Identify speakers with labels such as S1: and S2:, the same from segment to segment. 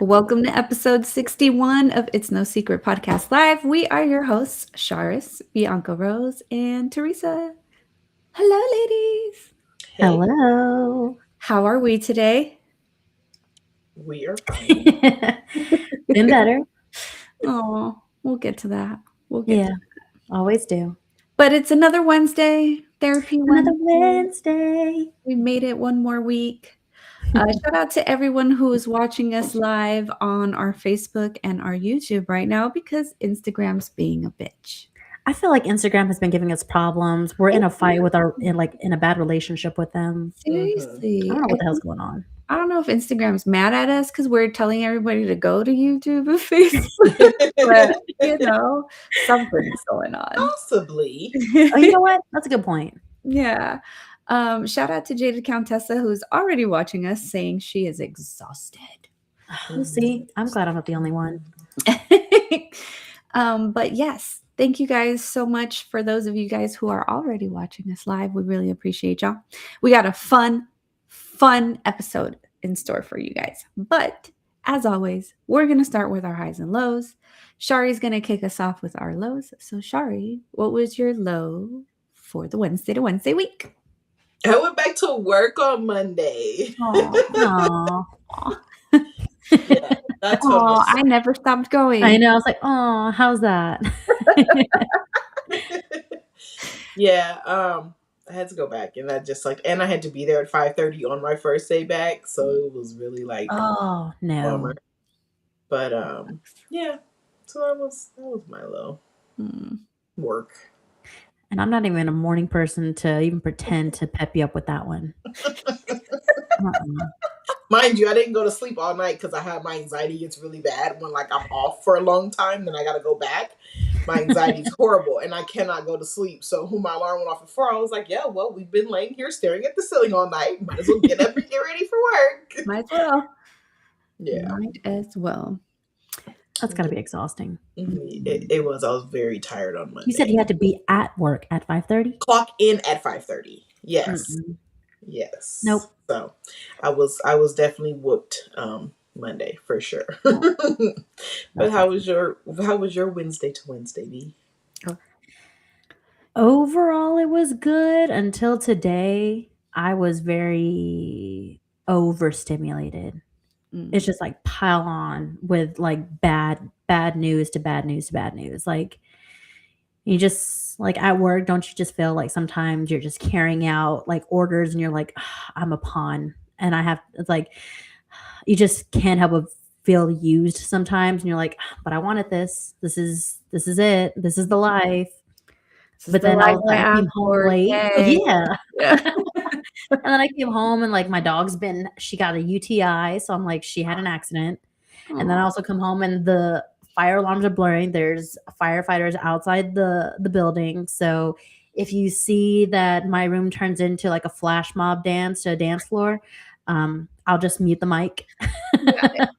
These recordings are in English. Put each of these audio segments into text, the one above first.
S1: Welcome to episode 61 of It's No Secret Podcast Live. We are your hosts, Charis, Bianca Rose, and Teresa. Hello, ladies.
S2: Hey,
S3: Hello.
S1: How are we today?
S2: we are fine.
S3: Been better.
S1: Oh, we'll get to that. We'll get
S3: Yeah,
S1: to
S3: always do.
S1: But it's another Wednesday, therapy
S3: Another
S1: Wednesday.
S3: Wednesday.
S1: We made it one more week. Shout out to everyone who is watching us live on our Facebook and our YouTube right now because Instagram's being a bitch.
S3: I feel like Instagram has been giving us problems. We're in a fight with in a bad relationship with them.
S1: Seriously.
S3: I don't know what the hell's going on.
S1: I don't know if Instagram's mad at us because we're telling everybody to go to YouTube and Facebook, but something's going on.
S2: Possibly.
S3: Oh, you know what? That's a good point.
S1: Yeah. Shout out to Jaded Countessa who's already watching us saying she is exhausted.
S3: We'll see. I'm glad I'm not the only one.
S1: But yes, thank you guys so much for those of you guys who are already watching us live. We really appreciate y'all. We got a fun episode in store for you guys. But as always, we're going to start with our highs and lows. Shari's going to kick us off with our lows. So Shari, what was your low for the Wednesday to Wednesday week?
S2: I went back to work on Monday.
S3: Aww.
S2: Yeah, that's what
S1: I never stopped going.
S3: I know. I was like, oh, how's that?
S2: Yeah, I had to go back, and I had to be there at 5:30 on my first day back, so it was really like
S3: Oh no.
S2: bummer. But yeah, so that was my low. Work.
S3: And I'm not even a morning person to even pretend to pep you up with that one.
S2: Mind you, I didn't go to sleep all night because I had my anxiety gets really bad when like I'm off for a long time, then I gotta go back. My anxiety is horrible and I cannot go to sleep. So when my alarm went off at 4, I was like, yeah, well, we've been laying here staring at the ceiling all night. Might as well get up and get ready for work.
S1: Might as well.
S2: Yeah.
S1: Might as well.
S3: That's gotta be exhausting.
S2: It was. I was very tired on Monday.
S3: You said you had to be at work at 5:30?
S2: Clock in at 5:30. Yes.
S3: Mm-mm.
S2: Yes.
S3: Nope.
S2: So I was definitely whooped Monday for sure. But how was your Wednesday to Wednesday, B?
S3: Overall, it was good until today. I was very overstimulated. It's just like pile on with like bad news to bad news to bad news. Like you just like at work, don't you just feel like sometimes you're just carrying out like orders and you're like, I'm a pawn and it's like you just can't help but feel used sometimes and you're like, but I wanted this. This is it. This is the life. But then I came home late. Yeah. And then I came home and like my dog's she got a UTI. So I'm like, she had an accident. And then I also come home and the fire alarms are blaring. There's firefighters outside the building. So if you see that my room turns into like a flash mob dance to a dance floor, I'll just mute the mic. But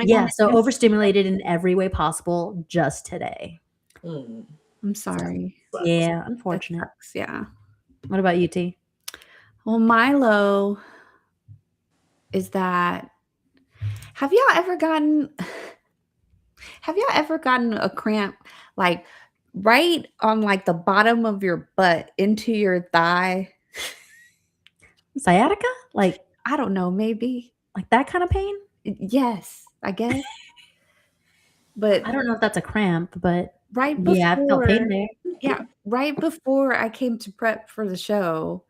S3: yeah, so overstimulated in every way possible just today.
S1: I'm sorry.
S3: Yeah, unfortunate.
S1: Yeah.
S3: What about you, T?
S1: Well, my low is that have y'all ever gotten a cramp like right on like the bottom of your butt into your thigh?
S3: Sciatica? Like
S1: I don't know, maybe
S3: like that kind of pain?
S1: Yes, I guess. But
S3: I don't know if that's a cramp, but
S1: right before,
S3: yeah, I felt pain there.
S1: Yeah, right before I came to prep for the show,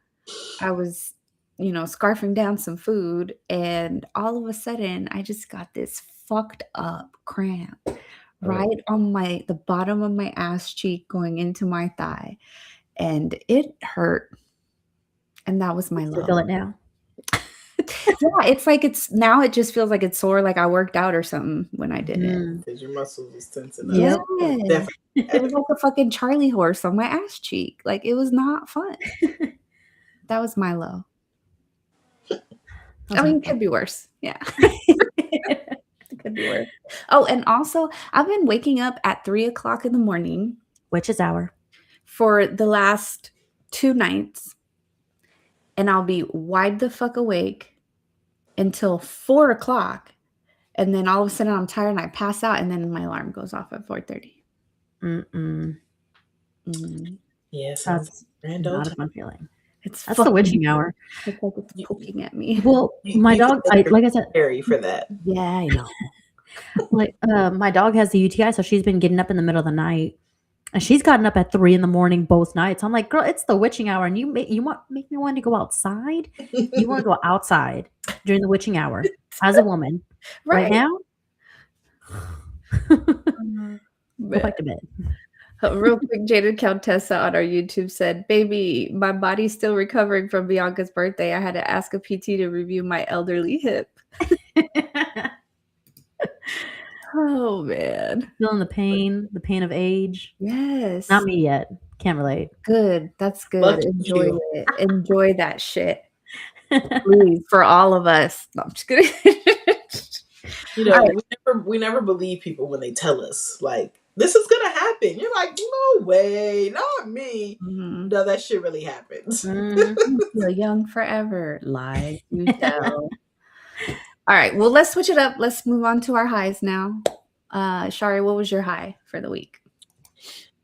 S1: I was, scarfing down some food, and all of a sudden, I just got this fucked up cramp right on the bottom of my ass cheek going into my thigh, and it hurt. And that was my low.
S3: Feel it now.
S1: Yeah, it's like it just feels like it's sore, like I worked out or something when I did it.
S2: Because your muscles was tensing up.
S1: Yeah. It was like a fucking Charlie horse on my ass cheek. Like it was not fun. That was my low. I mean, it could be worse. Yeah. It could be worse. Oh, and also I've been waking up at 3:00 in the morning.
S3: Witch's hour.
S1: For the last 2 nights. And I'll be wide the fuck awake until 4:00. and then all of a sudden I'm tired and I pass out, and then my alarm goes off at 4:30.
S2: Yeah, sounds
S3: That's
S2: grand
S3: not
S2: old
S3: a fun feeling.
S1: It's
S3: That's the witching hour.
S1: It's like it's poking at me.
S3: Well,
S2: You-
S3: my
S2: you
S3: dog,
S2: feel
S3: like I said,
S2: scary for that.
S3: yeah, I know. Like my dog has the UTI, so she's been getting up in the middle of the night, and she's gotten up at 3 a.m. both nights. I'm like, girl, it's the witching hour, and you make me want to go outside. You want to go outside during the witching hour as a woman right now? Go back to bed.
S1: Real quick, Jaded Countessa on our YouTube said, "Baby, my body's still recovering from Bianca's birthday. I had to ask a PT to review my elderly hip." Oh man,
S3: Feeling the pain of age.
S1: yes,
S3: Not me yet. Can't relate.
S1: good. That's good.
S2: Lucky
S1: Enjoy
S2: you.
S1: it. Enjoy that shit, please, for all of us. No, I'm just kidding.
S2: You know, we never believe people when they tell us like this is gonna happen. You're like, no way, not me.
S1: Mhm.
S2: No, that shit really happens.
S3: Mhm.
S1: You feel young forever. Lies you tell. All right. Well, let's switch it up. Let's move on to our highs now. Shari, what was your high for the week?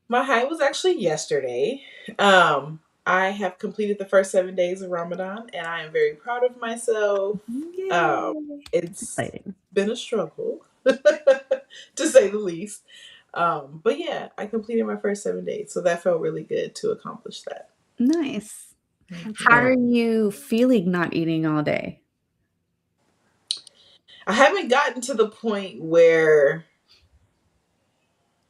S2: My high was actually yesterday. I have completed the first 7 days of Ramadan, and I am very proud of myself. It's
S3: Exciting.
S2: been a struggle, to say the least. But yeah, I completed my first 7 days, so that felt really good to accomplish that.
S1: Nice. How are you feeling not eating all day?
S2: I haven't gotten to the point where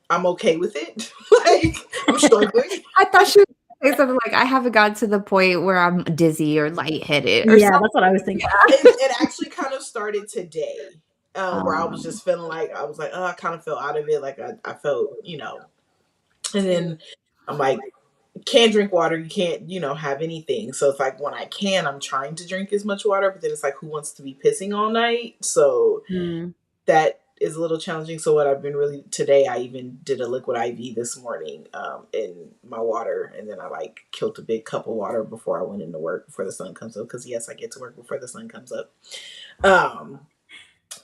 S2: I'm okay with it. Like, I'm struggling.
S1: I thought she would say something like, I haven't gotten to the point where I'm dizzy or lightheaded or
S3: Yeah,
S1: something.
S3: that's what I was thinking.
S2: It actually kind of started today, where I was just feeling like, I was like, oh, I kind of felt out of it. Like, I felt, and then I'm like, can't drink water. You can't, have anything. So it's like when I can, I'm trying to drink as much water, but then it's like, who wants to be pissing all night? So that is a little challenging. So what I've been today, I even did a liquid IV this morning in my water. And then I killed a big cup of water before I went into work before the sun comes up. Cause yes, I get to work before the sun comes up.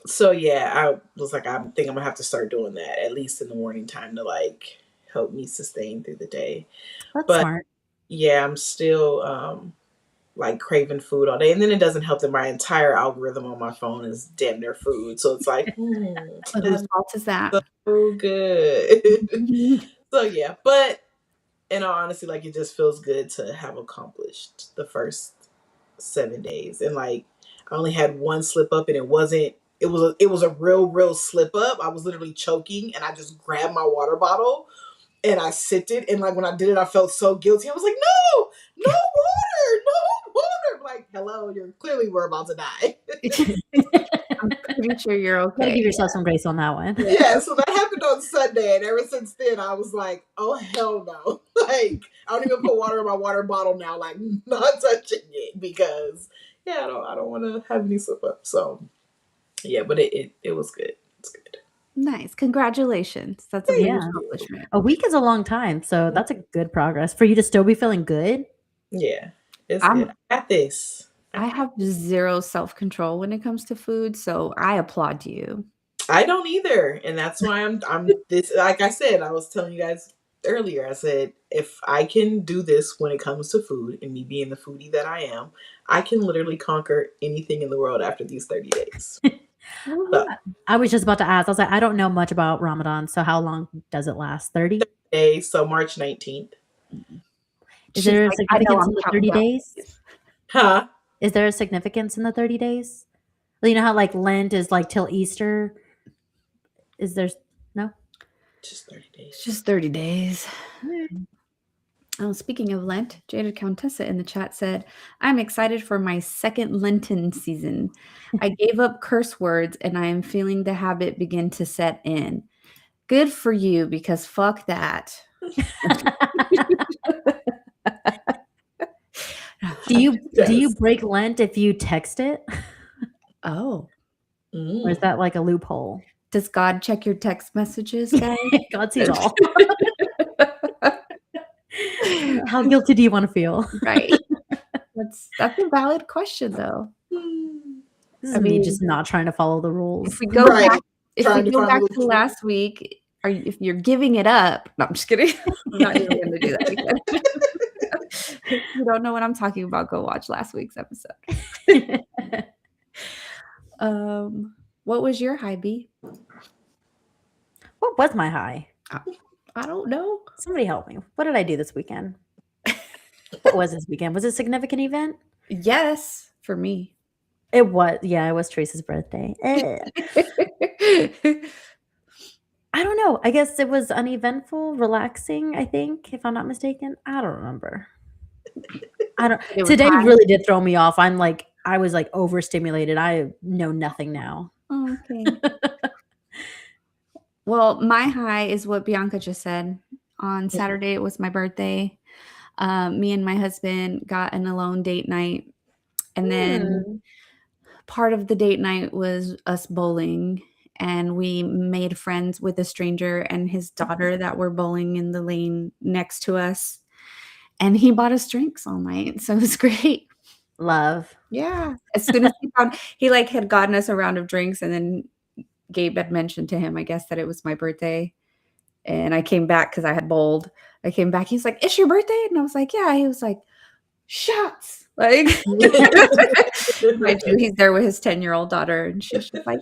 S2: So yeah, I was like, I think I'm gonna have to start doing that at least in the morning time to help me sustain through the day.
S3: That's
S2: But
S3: smart.
S2: yeah, I'm still craving food all day, and then it doesn't help that my entire algorithm on my phone is damn near food. So it's like,
S1: Whose fault is that?
S2: so good. So yeah, but in all honesty, it just feels good to have accomplished the first 7 days, and I only had one slip up, and it was a real slip up. I was literally choking, and I just grabbed my water bottle and I sipped it, and when I did it, I felt so guilty. I was like, no water. Like, hello, we're about to die.
S1: I'm pretty sure you're
S3: Gotta
S1: okay.
S3: give yourself some grace on that one.
S2: Yeah, so that happened on Sunday, and ever since then, I was like, oh hell no. I don't even put water in my water bottle now, not touching it, because I don't want to have any slip up. So yeah, but it was good. It's good.
S1: Nice. Congratulations. That's a big accomplishment.
S3: A week is a long time, so that's a good progress. For you to still be feeling good?
S2: Yeah. It's good. I got this.
S1: I have zero self-control when it comes to food, so I applaud you.
S2: I don't either. And that's why I'm this, like I said, I was telling you guys earlier, I said, if I can do this when it comes to food and me being the foodie that I am, I can literally conquer anything in the world after these 30 days. So,
S3: I was just about to ask. I was like, I don't know much about Ramadan, so how long does it last? 30
S2: days, so March 19th.
S3: Is there a significance in the 30 days?
S2: Huh?
S3: Is there a significance in the 30 days? Well, you know how Lent is till Easter? Is there no?
S2: Just 30 days.
S1: It's just 30 days. Oh, speaking of Lent, Jaded Countessa in the chat said, I'm excited for my second Lenten season. I gave up curse words and I am feeling the habit begin to set in. Good for you, because fuck that.
S3: Do you break Lent if you text it?
S1: Oh.
S3: Or is that a loophole?
S1: Does God check your text messages, guys?
S3: God sees all. How guilty do you want to feel?
S1: Right. That's a valid question, though.
S3: This is
S1: I
S3: me
S1: mean,
S3: just not trying to follow the rules.
S1: if we go
S2: Right.
S1: back, if we
S2: Trying to
S1: go
S2: find
S1: back
S2: the
S1: to
S2: little-
S1: last week, if you're giving it up, no, I'm just kidding. I'm not even going to do that again. If you don't know what I'm talking about, go watch last week's episode. What was your high, B?
S3: What was my high?
S1: I don't know.
S3: Somebody help me. What did I do this weekend? What was this weekend? Was it a significant event?
S1: Yes, for me.
S3: It was. Yeah, it was Teresa's birthday. I don't know. I guess it was uneventful, relaxing, I think, if I'm not mistaken. I don't remember.
S1: It was
S3: Today
S1: high.
S3: really did throw me off. I was like overstimulated. I know nothing now.
S1: Oh, okay. Well, my high is what Bianca just said. On Saturday, it was my birthday. Me and my husband got an alone date night. And then part of the date night was us bowling. And we made friends with a stranger and his daughter that were bowling in the lane next to us. And he bought us drinks all night. So it was great.
S3: Love.
S1: Yeah. As soon as he had gotten us a round of drinks, and then Gabe had mentioned to him, I guess, that it was my birthday. And I came back because I had bowled. I came back. He's like, "It's your birthday?" And I was like, "Yeah." He was like, "Shots." Like, mind you, he's there with his 10-year-old daughter. And she's just like,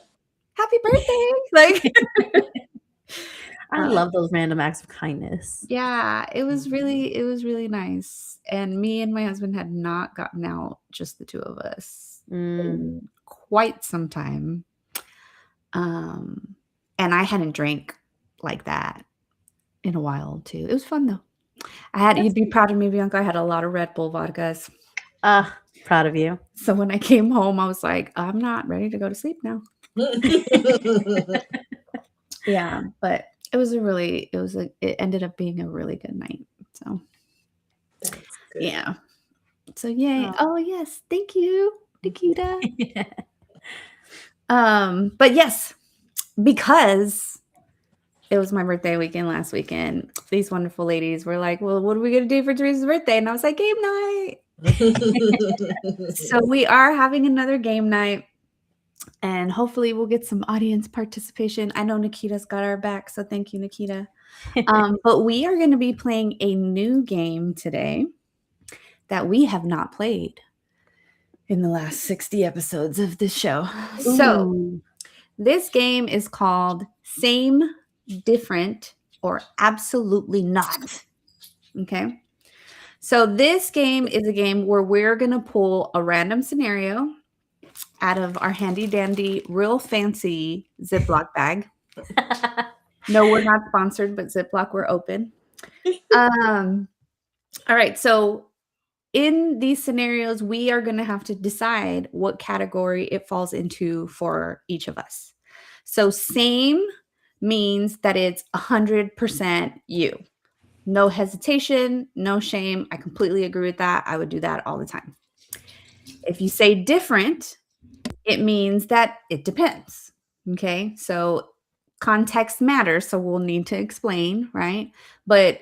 S1: "Happy birthday." Like,
S3: I love those random acts of kindness.
S1: yeah, it was really nice. And me and my husband had not gotten out, just the two of us, in quite some time. And I hadn't drank like that in a while too. It was fun though. You'd be proud of me, Bianca. I had a lot of Red Bull vodkas.
S3: Proud of you.
S1: So when I came home, I was like, I'm not ready to go to sleep now. Yeah, but it ended up being a really good night. So
S2: That's good.
S1: yeah. So yay. Oh yes. Thank you, Nikita. But yes, because it was my birthday weekend last weekend, these wonderful ladies were like, "Well, what are we gonna do for Teresa's birthday?" And I was like, "Game night." So we are having another game night, and hopefully we'll get some audience participation. I know Nikita's got our back, so thank you, Nikita. But we are going to be playing a new game today that we have not played in the last 60 episodes of this show. So this game is called Same, Different, or Absolutely Not. Okay. So this game is a game where we're going to pull a random scenario out of our handy dandy, real fancy Ziploc bag. No, we're not sponsored, but Ziploc, we're open. All right. So in these scenarios, we are going to have to decide what category it falls into for each of us. So same means that it's 100% you. No hesitation, no shame. I completely agree with that. I would do that all the time. If you say different, it means that it depends. Okay. So context matters. So we'll need to explain, right? But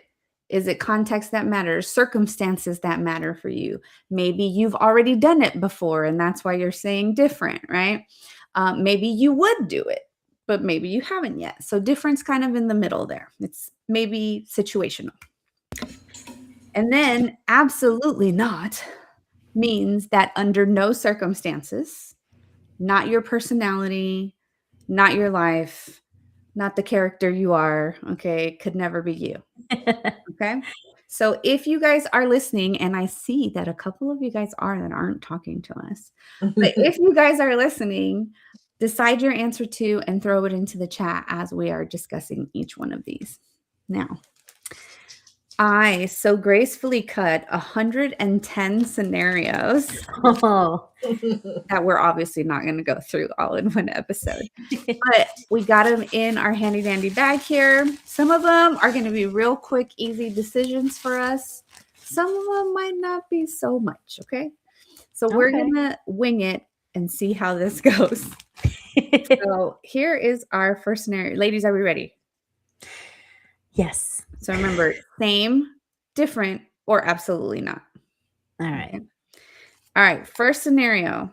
S1: is it context that matters? Circumstances that matter for you? Maybe you've already done it before and that's why you're saying different, right? Maybe you would do it, but maybe you haven't yet. So difference kind of in the middle there. It's maybe situational. And then absolutely not means that under no circumstances, not your personality, not your life, not the character you are, okay, could never be you. Okay. So if you guys are listening, and I see that a couple of you guys that aren't talking to us, but if you guys are listening, decide your answer to and throw it into the chat as we are discussing each one of these. Now, I so gracefully cut 110 scenarios that we're obviously not going to go through all in one episode. But we got them in our handy dandy bag here. Some of them are going to be real quick, easy decisions for us. Some of them might not be so much, okay? So we're going to wing it and see how this goes. So here is our first scenario. Ladies, are we ready?
S3: Yes.
S1: So remember, same, different, or absolutely not.
S3: All right.
S1: All right. First scenario.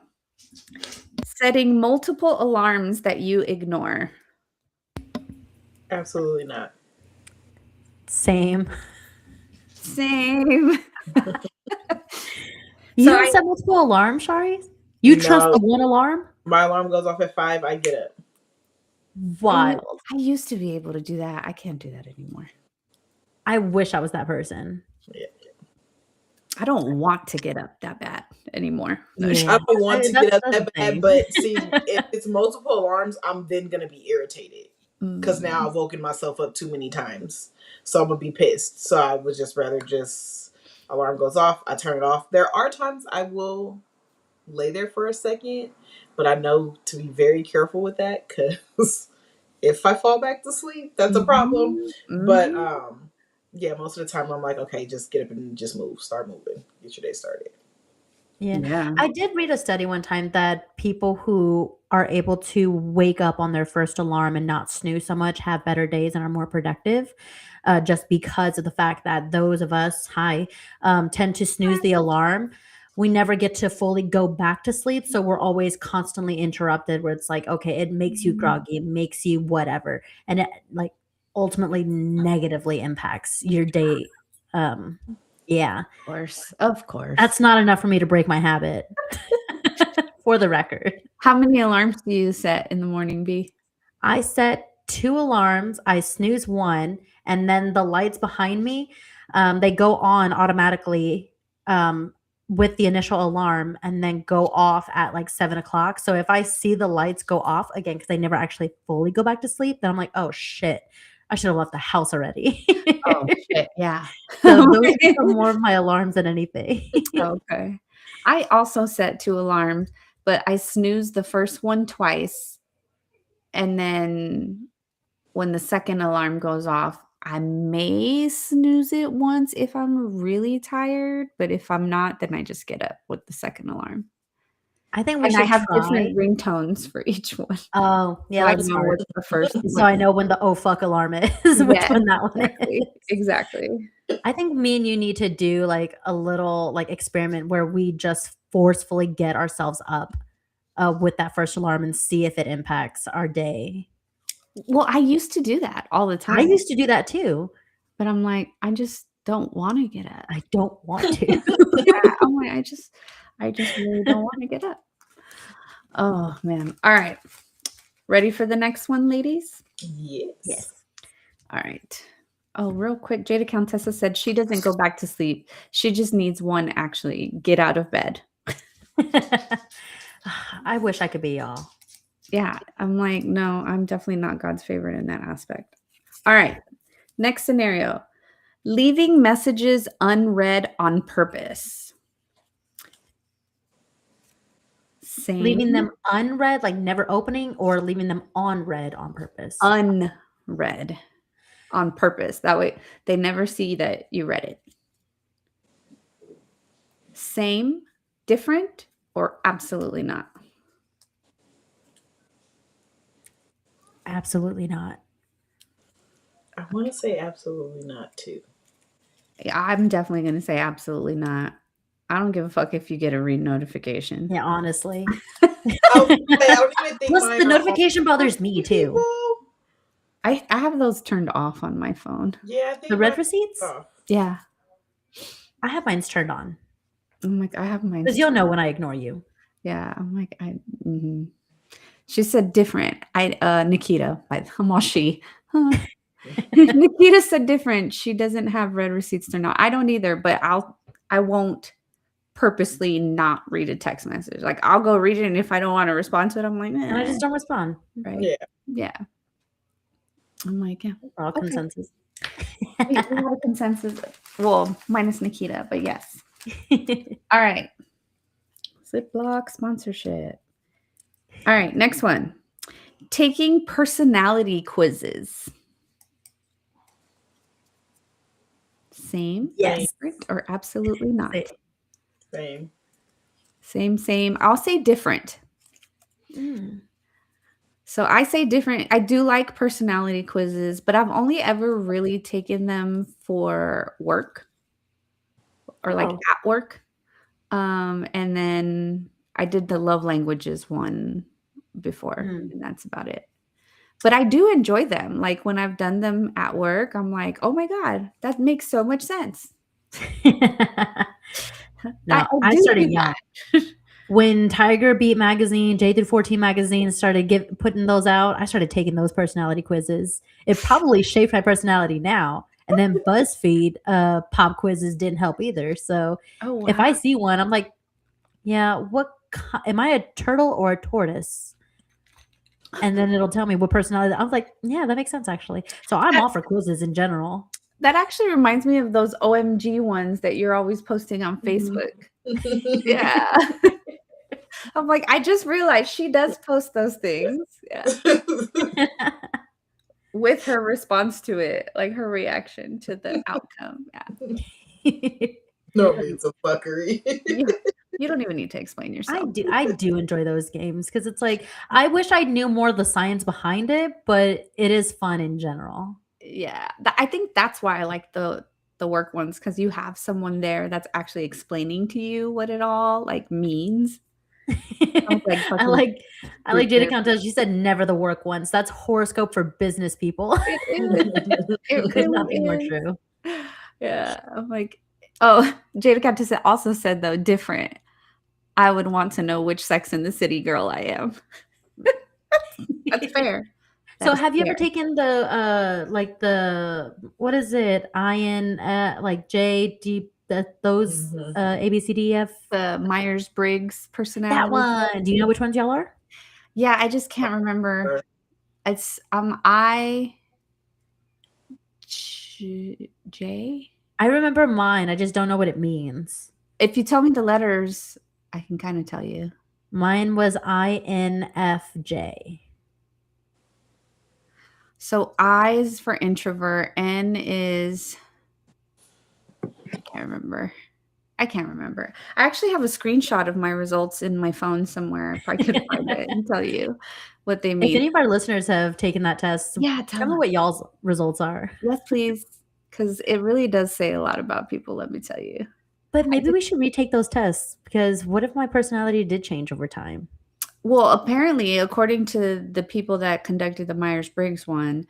S1: Setting multiple alarms that you ignore.
S2: Absolutely not.
S3: Same.
S1: Same.
S3: You
S1: So
S3: don't
S1: I-
S3: set multiple alarms, Shari? You trust
S2: No.
S3: the one alarm?
S2: My alarm goes off at 5. I get up.
S3: Wild.
S1: I used to be able to do that. I can't do that anymore.
S3: I wish I was that person.
S2: Yeah.
S1: I don't want to get up that bad anymore.
S2: I don't want to
S3: That's-
S2: get up
S3: that's
S2: that
S3: the
S2: bad,
S3: thing.
S2: but see, if it's multiple alarms, I'm then gonna be irritated because
S1: Mm.
S2: now I've woken myself up too many times, so I'm gonna be pissed. So I would just rather alarm goes off, I turn it off. There are times I will lay there for a second, but I know to be very careful with that because if I fall back to sleep, that's a problem.
S1: Mhm.
S2: But yeah, most of the time I'm like, okay, just get up and just move, start moving, get your day started.
S3: Yeah. I did read a study one time that people who are able to wake up on their first alarm and not snooze so much have better days and are more productive, just because of the fact that those of us, tend to snooze the alarm. We never get to fully go back to sleep. So we're always constantly interrupted where it's like, okay, it makes you groggy, it makes you whatever. And it like ultimately negatively impacts your day. Yeah.
S1: Of course.
S3: That's not enough for me to break my habit. For the record.
S1: How many alarms do you set in the morning, B?
S3: I set 2 alarms, I snooze 1, and then the lights behind me, they go on automatically with the initial alarm and then go off at like 7 o'clock. So if I see the lights go off again, because I never actually fully go back to sleep, then I'm like, oh shit, I should have left the house already.
S1: Oh shit, yeah.
S3: So those are more of my alarms than anything.
S1: Okay. I also set 2 alarms, but I snooze the first one twice. And then when the second alarm goes off, I may snooze it once if I'm really tired, but if I'm not, then I just get up with the second alarm.
S3: I think we
S1: And
S3: should
S1: I have
S3: try.
S1: different ringtones for each one.
S3: Oh, yeah,
S1: So I
S3: that's
S1: know
S3: smart.
S1: what's the first
S3: So I know when the oh fuck alarm is, which
S1: Yes,
S3: one that one
S1: exactly.
S3: is.
S1: Exactly.
S3: I think me and you need to do like a little like experiment where we just forcefully get ourselves up with that first alarm and see if it impacts our day.
S1: Well, I used to do that all the
S3: I
S1: time,
S3: used to do that too.
S1: but I'm like, I just don't want to get up.
S3: I don't want to.
S1: Yeah, I'm like, I just really don't want to get up. Oh man. All right. Ready for the next one, ladies?
S2: Yes.
S1: All right. Oh, real quick, Jada Countessa said she doesn't go back to sleep. She just needs one actually get out of bed.
S3: I wish I could be y'all.
S1: Yeah. I'm like, no, I'm definitely not God's favorite in that aspect. All right. Next scenario. Leaving messages unread on purpose. Same.
S3: Leaving them unread, like never opening, or leaving them on read on purpose?
S1: Unread on purpose. That way they never see that you read it. Same, different, or absolutely not?
S3: Absolutely not.
S2: I want to say absolutely not too.
S1: Yeah, I'm definitely going to say absolutely not. I don't give a fuck if you get a read notification.
S3: Yeah, honestly.
S2: I don't even think
S3: Plus,
S2: mine
S3: the
S2: are
S3: notification
S2: off.
S3: bothers me too.
S2: People.
S1: I have those turned off on my phone.
S2: Yeah, I think
S3: The read
S2: mine
S3: receipts?
S2: are off.
S1: Yeah.
S3: I have mine turned on.
S1: I'm like, I have mine.
S3: Because you'll know when I ignore you.
S1: Yeah. I'm like, She said different. Nikita, I'm all she. Huh. Nikita said different. She doesn't have read receipts turned on. I don't either, but I won't purposely not read a text message. Like I'll go read it, and if I don't want to respond to it, I'm like,
S3: And I just don't respond.
S1: right.
S2: Yeah.
S1: Yeah. I'm like, yeah.
S3: All
S1: Okay.
S3: consensus.
S1: We have a consensus. Well, minus Nikita, but yes. All right. Ziploc sponsorship. All right, next one. Taking personality quizzes. Same?
S3: Yes.
S1: Different, or absolutely not?
S2: Same.
S1: Same. I'll say different. So I say different. I do like personality quizzes, but I've only ever really taken them for work or like at work. And then I did the love languages one before,
S3: Mm.
S1: and that's about it. But I do enjoy them. Like when I've done them at work, I'm like, oh my God, that makes so much sense.
S3: No, I
S1: do
S3: started
S1: do
S3: young.
S1: that.
S3: When Tiger Beat magazine, J through 14 magazine started putting those out, I started taking those personality quizzes. It probably shaped my personality now. And then BuzzFeed pop quizzes didn't help either. So
S1: Oh
S3: if
S1: wow.
S3: I see one, I'm like, yeah, am I a turtle or a tortoise? And then it'll tell me what personality. I was like, yeah, that makes sense actually. So I'm all for quizzes in general.
S1: That actually reminds me of those OMG ones that you're always posting on Facebook. Yeah. I'm like, I just realized she does post those things. Yeah. With her response to it, like her reaction to the outcome. Yeah.
S2: No, it's a fuckery.
S1: You don't even need to explain yourself.
S3: I do enjoy those games because it's like I wish I knew more of the science behind it, but it is fun in general.
S1: Yeah. I think that's why I like the work ones, because you have someone there that's actually explaining to you what it all like means. Like
S3: I like Jada Countess. She said never the work ones. That's horoscope for business people.
S1: It
S3: There's
S1: really
S3: nothing more
S1: is.
S3: true.
S1: Yeah. I'm like, oh, Jada Countess also said though, different. I would want to know which Sex in the City girl I am. That's fair.
S3: So have you ever taken the like the what is it? IN like J D those ABCDF?
S1: The Myers-Briggs personality?
S3: That one. Do you know which ones y'all are?
S1: Yeah, I just can't remember. It's J.
S3: I remember mine. I just don't know what it means.
S1: If you tell me the letters, I can kind of tell you.
S3: Mine was INFJ.
S1: So I is for introvert. N is I can't remember. I actually have a screenshot of my results in my phone somewhere. If I could find it and tell you what they mean.
S3: If any of our listeners have taken that test,
S1: yeah,
S3: tell me what y'all's results are.
S1: Yes, please. Because it really does say a lot about people, let me tell you.
S3: But maybe we should retake those tests, because what if my personality did change over time?
S1: Well, apparently, according to the people that conducted the Myers-Briggs one,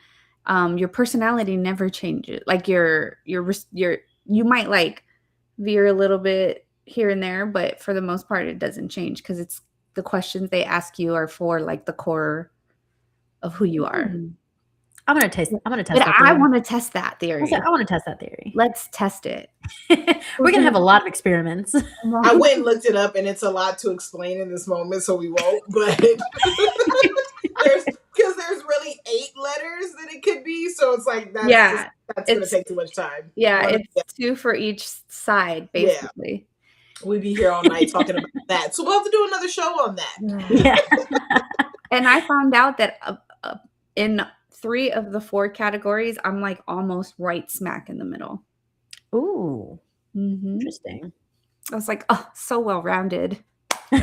S1: your personality never changes. Like you might like veer a little bit here and there, but for the most part, it doesn't change, because it's the questions they ask you are for like the core of who you are.
S3: I'm gonna test. But
S1: I want to test that theory.
S3: I want to test that theory.
S1: Let's test it.
S3: We're gonna have a lot of experiments.
S2: I went and looked it up, and it's a lot to explain in this moment, so we won't. But there's really 8 letters that it could be, so it's like that's gonna take too much time.
S1: Yeah, it's 2 for each side, basically.
S2: Yeah. We'd be here all night talking about that, so we'll have to do another show on that.
S3: Yeah.
S1: And I found out that in 3 of the 4 categories, I'm like almost right smack in the middle.
S3: Ooh, interesting.
S1: I was like, oh, so well-rounded.
S3: I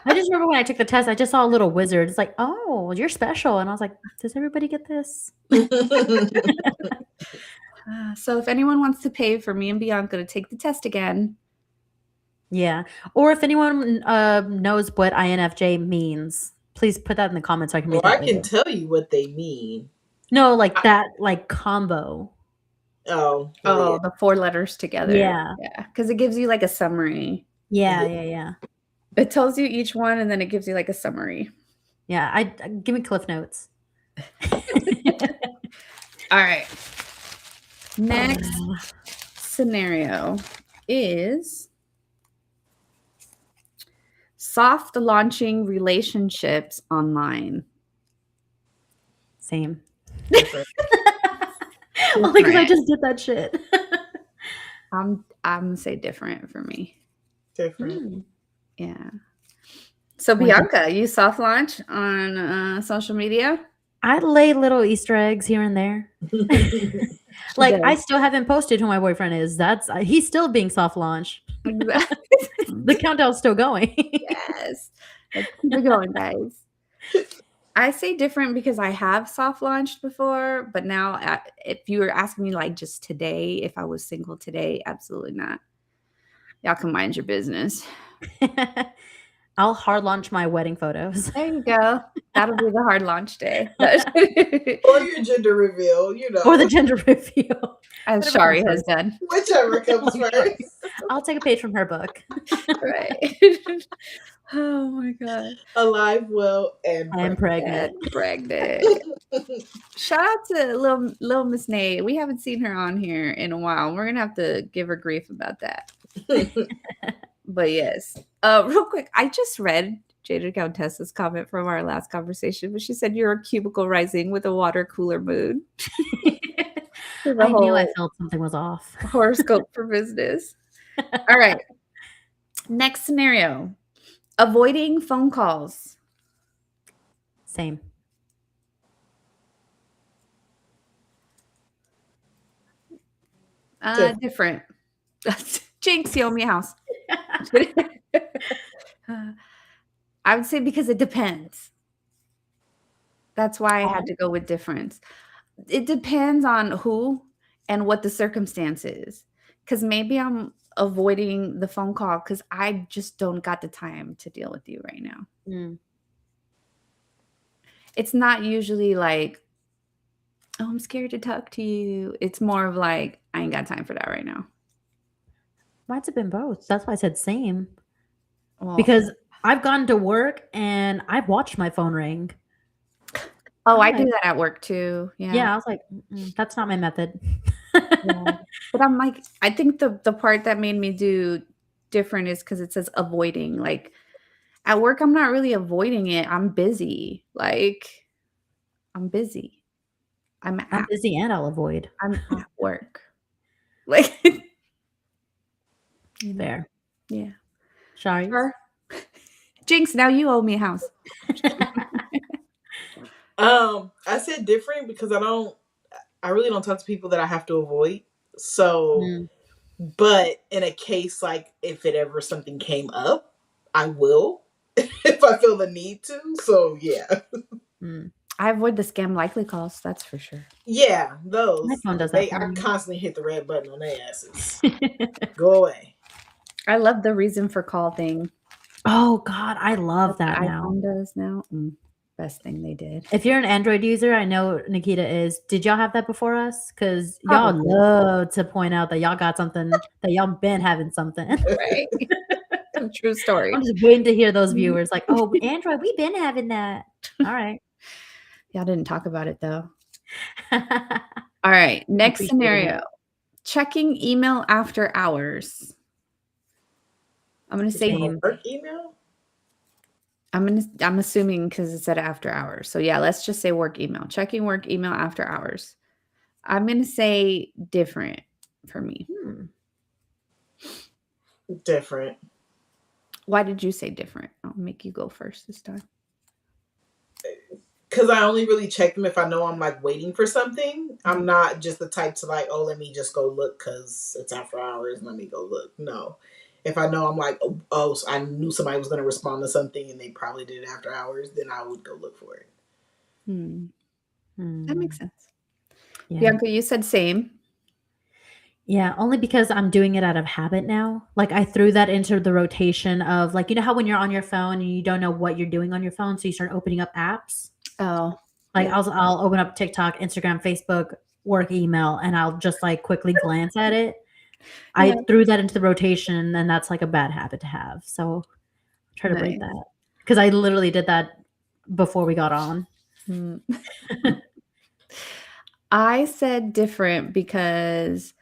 S3: just remember when I took the test, I just saw a little wizard. It's like, oh, you're special. And I was like, does everybody get this?
S1: So if anyone wants to pay for me and Bianca to take the test again.
S3: Yeah. Or if anyone knows what INFJ means, please put that in the comments so I can read that.
S2: I can tell you what they mean.
S3: No, like that, like combo.
S1: Oh, the 4 letters together.
S3: Yeah.
S1: Because it gives you like a summary.
S3: Yeah.
S1: It tells you each one, and then it gives you like a summary.
S3: Yeah, give me Cliff Notes.
S1: All right. Next scenario is soft launching relationships online.
S3: Same. Only because I just did that shit.
S1: I'm gonna say different for me.
S2: Different.
S1: Yeah. So Bianca, you soft launch on social media?
S3: I lay little Easter eggs here and there. Like I still haven't posted who my boyfriend is. He's still being soft launched.
S1: Exactly.
S3: The countdown's still going.
S1: Yes. Let's keep it going, guys. I say different because I have soft launched before, but now if you were asking me like just today, if I was single today, absolutely not. Y'all can mind your business.
S3: I'll hard launch my wedding photos.
S1: There you go. That'll be the hard launch day.
S2: Or your gender reveal,
S3: Or the gender reveal.
S1: As
S3: Whatever
S1: Shari
S3: comes
S1: has done.
S2: whichever comes
S3: Oh,
S2: first.
S3: I'll take a page from her book.
S1: Right. Oh my god.
S2: Alive, well, and
S3: I'm pregnant.
S1: And pregnant. Shout out to little Miss Nate. We haven't seen her on here in a while. We're gonna have to give her grief about that. But yes. Real quick, I just read Jada Countess's comment from our last conversation, but she said you're a cubicle rising with a water cooler mood. The
S3: I knew I
S1: whole
S3: felt something was off.
S1: horoscope for business. All right. Next scenario. Avoiding phone calls.
S3: Same.
S1: Different. Jinx, you owe me a house. I would say because it depends. That's why I had to go with difference. It depends on who and what the circumstance is. Because maybe I'm avoiding the phone call because I just don't got the time to deal with you right now.
S3: Mm.
S1: It's not usually like, oh, I'm scared to talk to you. It's more of like, I ain't got time for that right now.
S3: Might have been both. That's why I said same.
S1: Well,
S3: Because I've gone to work and I've watched my phone ring.
S1: oh, I do that at work too.
S3: Yeah, I was like, that's not my method.
S1: Yeah. But I'm like, I think the part that made me do different is because it says avoiding. Like at work, I'm not really avoiding it. I'm busy. Like I'm busy. I'm
S3: busy and I'll avoid.
S1: I'm at work. Like
S3: There.
S1: Yeah.
S3: Shari.
S1: Jinx, now you owe me a house.
S2: I said different because I really don't talk to people that I have to avoid. So, but in a case like if it ever something came up, I will if I feel the need to. So yeah.
S1: I avoid the scam likely calls, that's for sure.
S2: Yeah, those.
S3: My phone does that.
S2: I constantly hit the red button on their asses. Go away.
S1: I love the reason for call thing.
S3: Oh God, I love that now.
S1: iPhone does now. Best thing they did.
S3: If you're an Android user, I know Nikita is. Did y'all have that before us? Because y'all love to point out that y'all got something, that y'all been having something.
S1: Right. True story.
S3: I'm just waiting to hear those viewers like, oh, Android, we've been having that. All right.
S1: Y'all didn't talk about it though. All right. Next scenario. Checking email after hours. I'm going to say
S2: work email.
S1: I'm assuming because it said after hours. So yeah, let's just say work email. Checking work email after hours. I'm going to say different for me.
S2: Different.
S1: Why did you say different? I'll make you go first this time.
S2: Because I only really check them if I know I'm like waiting for something. I'm not just the type to like, oh, let me just go look because it's after hours. Let me go look. No. If I know I'm like, oh, so I knew somebody was going to respond to something and they probably did it after hours, then I would go look for it.
S1: That makes sense.
S3: Yeah.
S1: Bianca, you said same.
S3: Yeah, only because I'm doing it out of habit now. Like I threw that into the rotation of like, you know how when you're on your phone and you don't know what you're doing on your phone, so you start opening up apps?
S1: Oh.
S3: Like I'll open up TikTok, Instagram, Facebook, work email, and I'll just like quickly glance at it. I threw that into the rotation, and that's like a bad habit to have. So try to break that because I literally did that before we got on.
S1: I said different because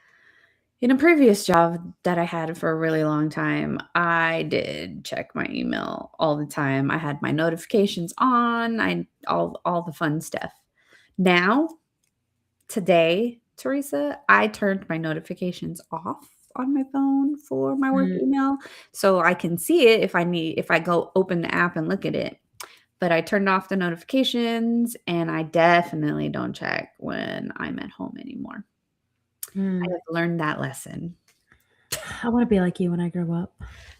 S1: in a previous job that I had for a really long time, I did check my email all the time. I had my notifications on, all the fun stuff. Now, today, Teresa, I turned my notifications off on my phone for my work email so I can see it if I go open the app and look at it. But I turned off the notifications and I definitely don't check when I'm at home anymore. I have learned that lesson.
S3: I want to be like you when I grow up.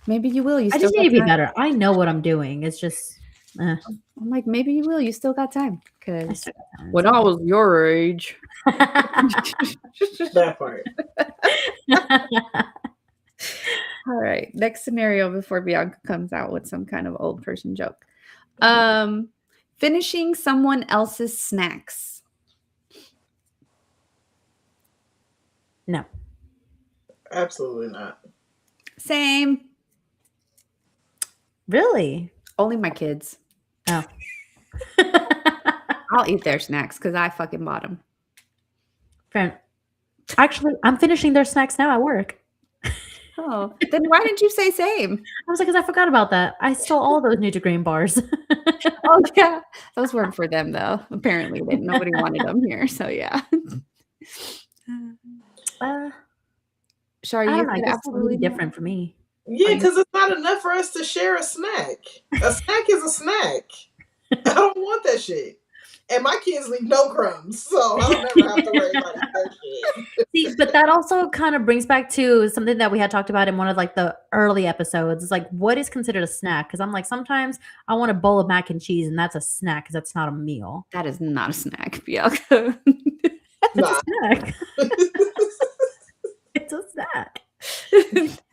S1: Maybe you will.
S3: I just need to be better. I know what I'm doing. It's just
S1: I'm like, maybe you will. You still got time. Because when I was your age.
S2: That part.
S1: All right. Next scenario before Bianca comes out with some kind of old person joke. Finishing someone else's snacks.
S3: No.
S2: Absolutely not.
S1: Same.
S3: Really?
S1: Only my kids.
S3: Oh.
S1: I'll eat their snacks because I fucking bought them.
S3: Friend. Actually, I'm finishing their snacks now at work.
S1: Oh, then why didn't you say same?
S3: I was like, because I forgot about that. I stole all those Nutri-Grain bars.
S1: Oh yeah, those weren't for them though. Apparently, nobody wanted them here. So yeah. Shari,
S3: I
S1: you
S3: don't know. I
S1: said
S3: guess it's really
S1: absolutely not?
S3: different for me.
S2: Yeah, because it's not enough for us to share a snack. A snack is a snack. I don't want that shit. And my kids leave no crumbs, so I don't ever have to worry about that shit.
S3: See, but that also kind of brings back to something that we had talked about in one of like the early episodes. It's like, what is considered a snack? Because I'm like, sometimes I want a bowl of mac and cheese, and that's a snack because that's not a meal.
S1: That is not a snack, Bianca.
S3: It's
S2: Nah.
S3: a snack. It's a snack.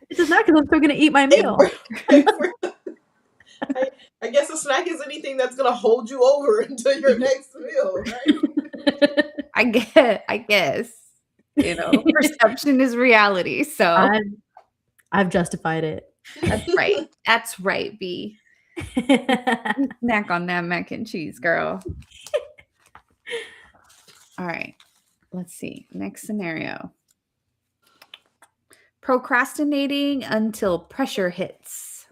S3: It's a snack because I'm still gonna eat my meal.
S2: I guess a snack is anything that's gonna hold you over until your next meal, right?
S1: I guess. You know, perception is reality. So
S3: I've justified it.
S1: that's right. That's right, B. Snack on that mac and cheese, girl. All right. Let's see. Next scenario. Procrastinating until pressure hits.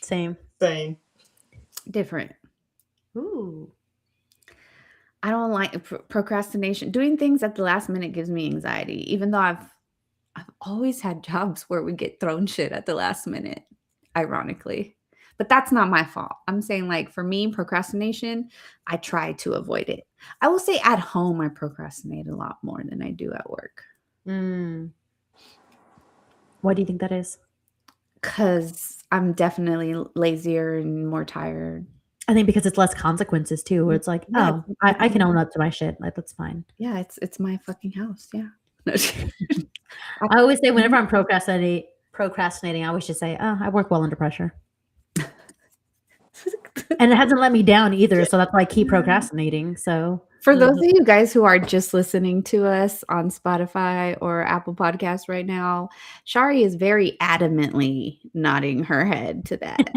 S3: Same.
S1: Different.
S3: Ooh.
S1: I don't like procrastination. Doing things at the last minute gives me anxiety, even though I've always had jobs where we get thrown shit at the last minute, ironically. But that's not my fault. I'm saying, like, for me, procrastination, I try to avoid it. I will say at home, I procrastinate a lot more than I do at work.
S3: Why do you think that is?
S1: Because I'm definitely lazier and more tired.
S3: I think because it's less consequences too, where it's like,
S1: Yeah,
S3: oh, I can own up to my shit. Like, that's fine.
S1: Yeah, it's my fucking house. Yeah.
S3: I always say whenever I'm procrastinating, I always just say, oh, I work well under pressure. And it hasn't let me down either. So that's why I keep procrastinating. So
S1: for those of you guys who are just listening to us on Spotify or Apple Podcasts right now, Shari is very adamantly nodding her head to that.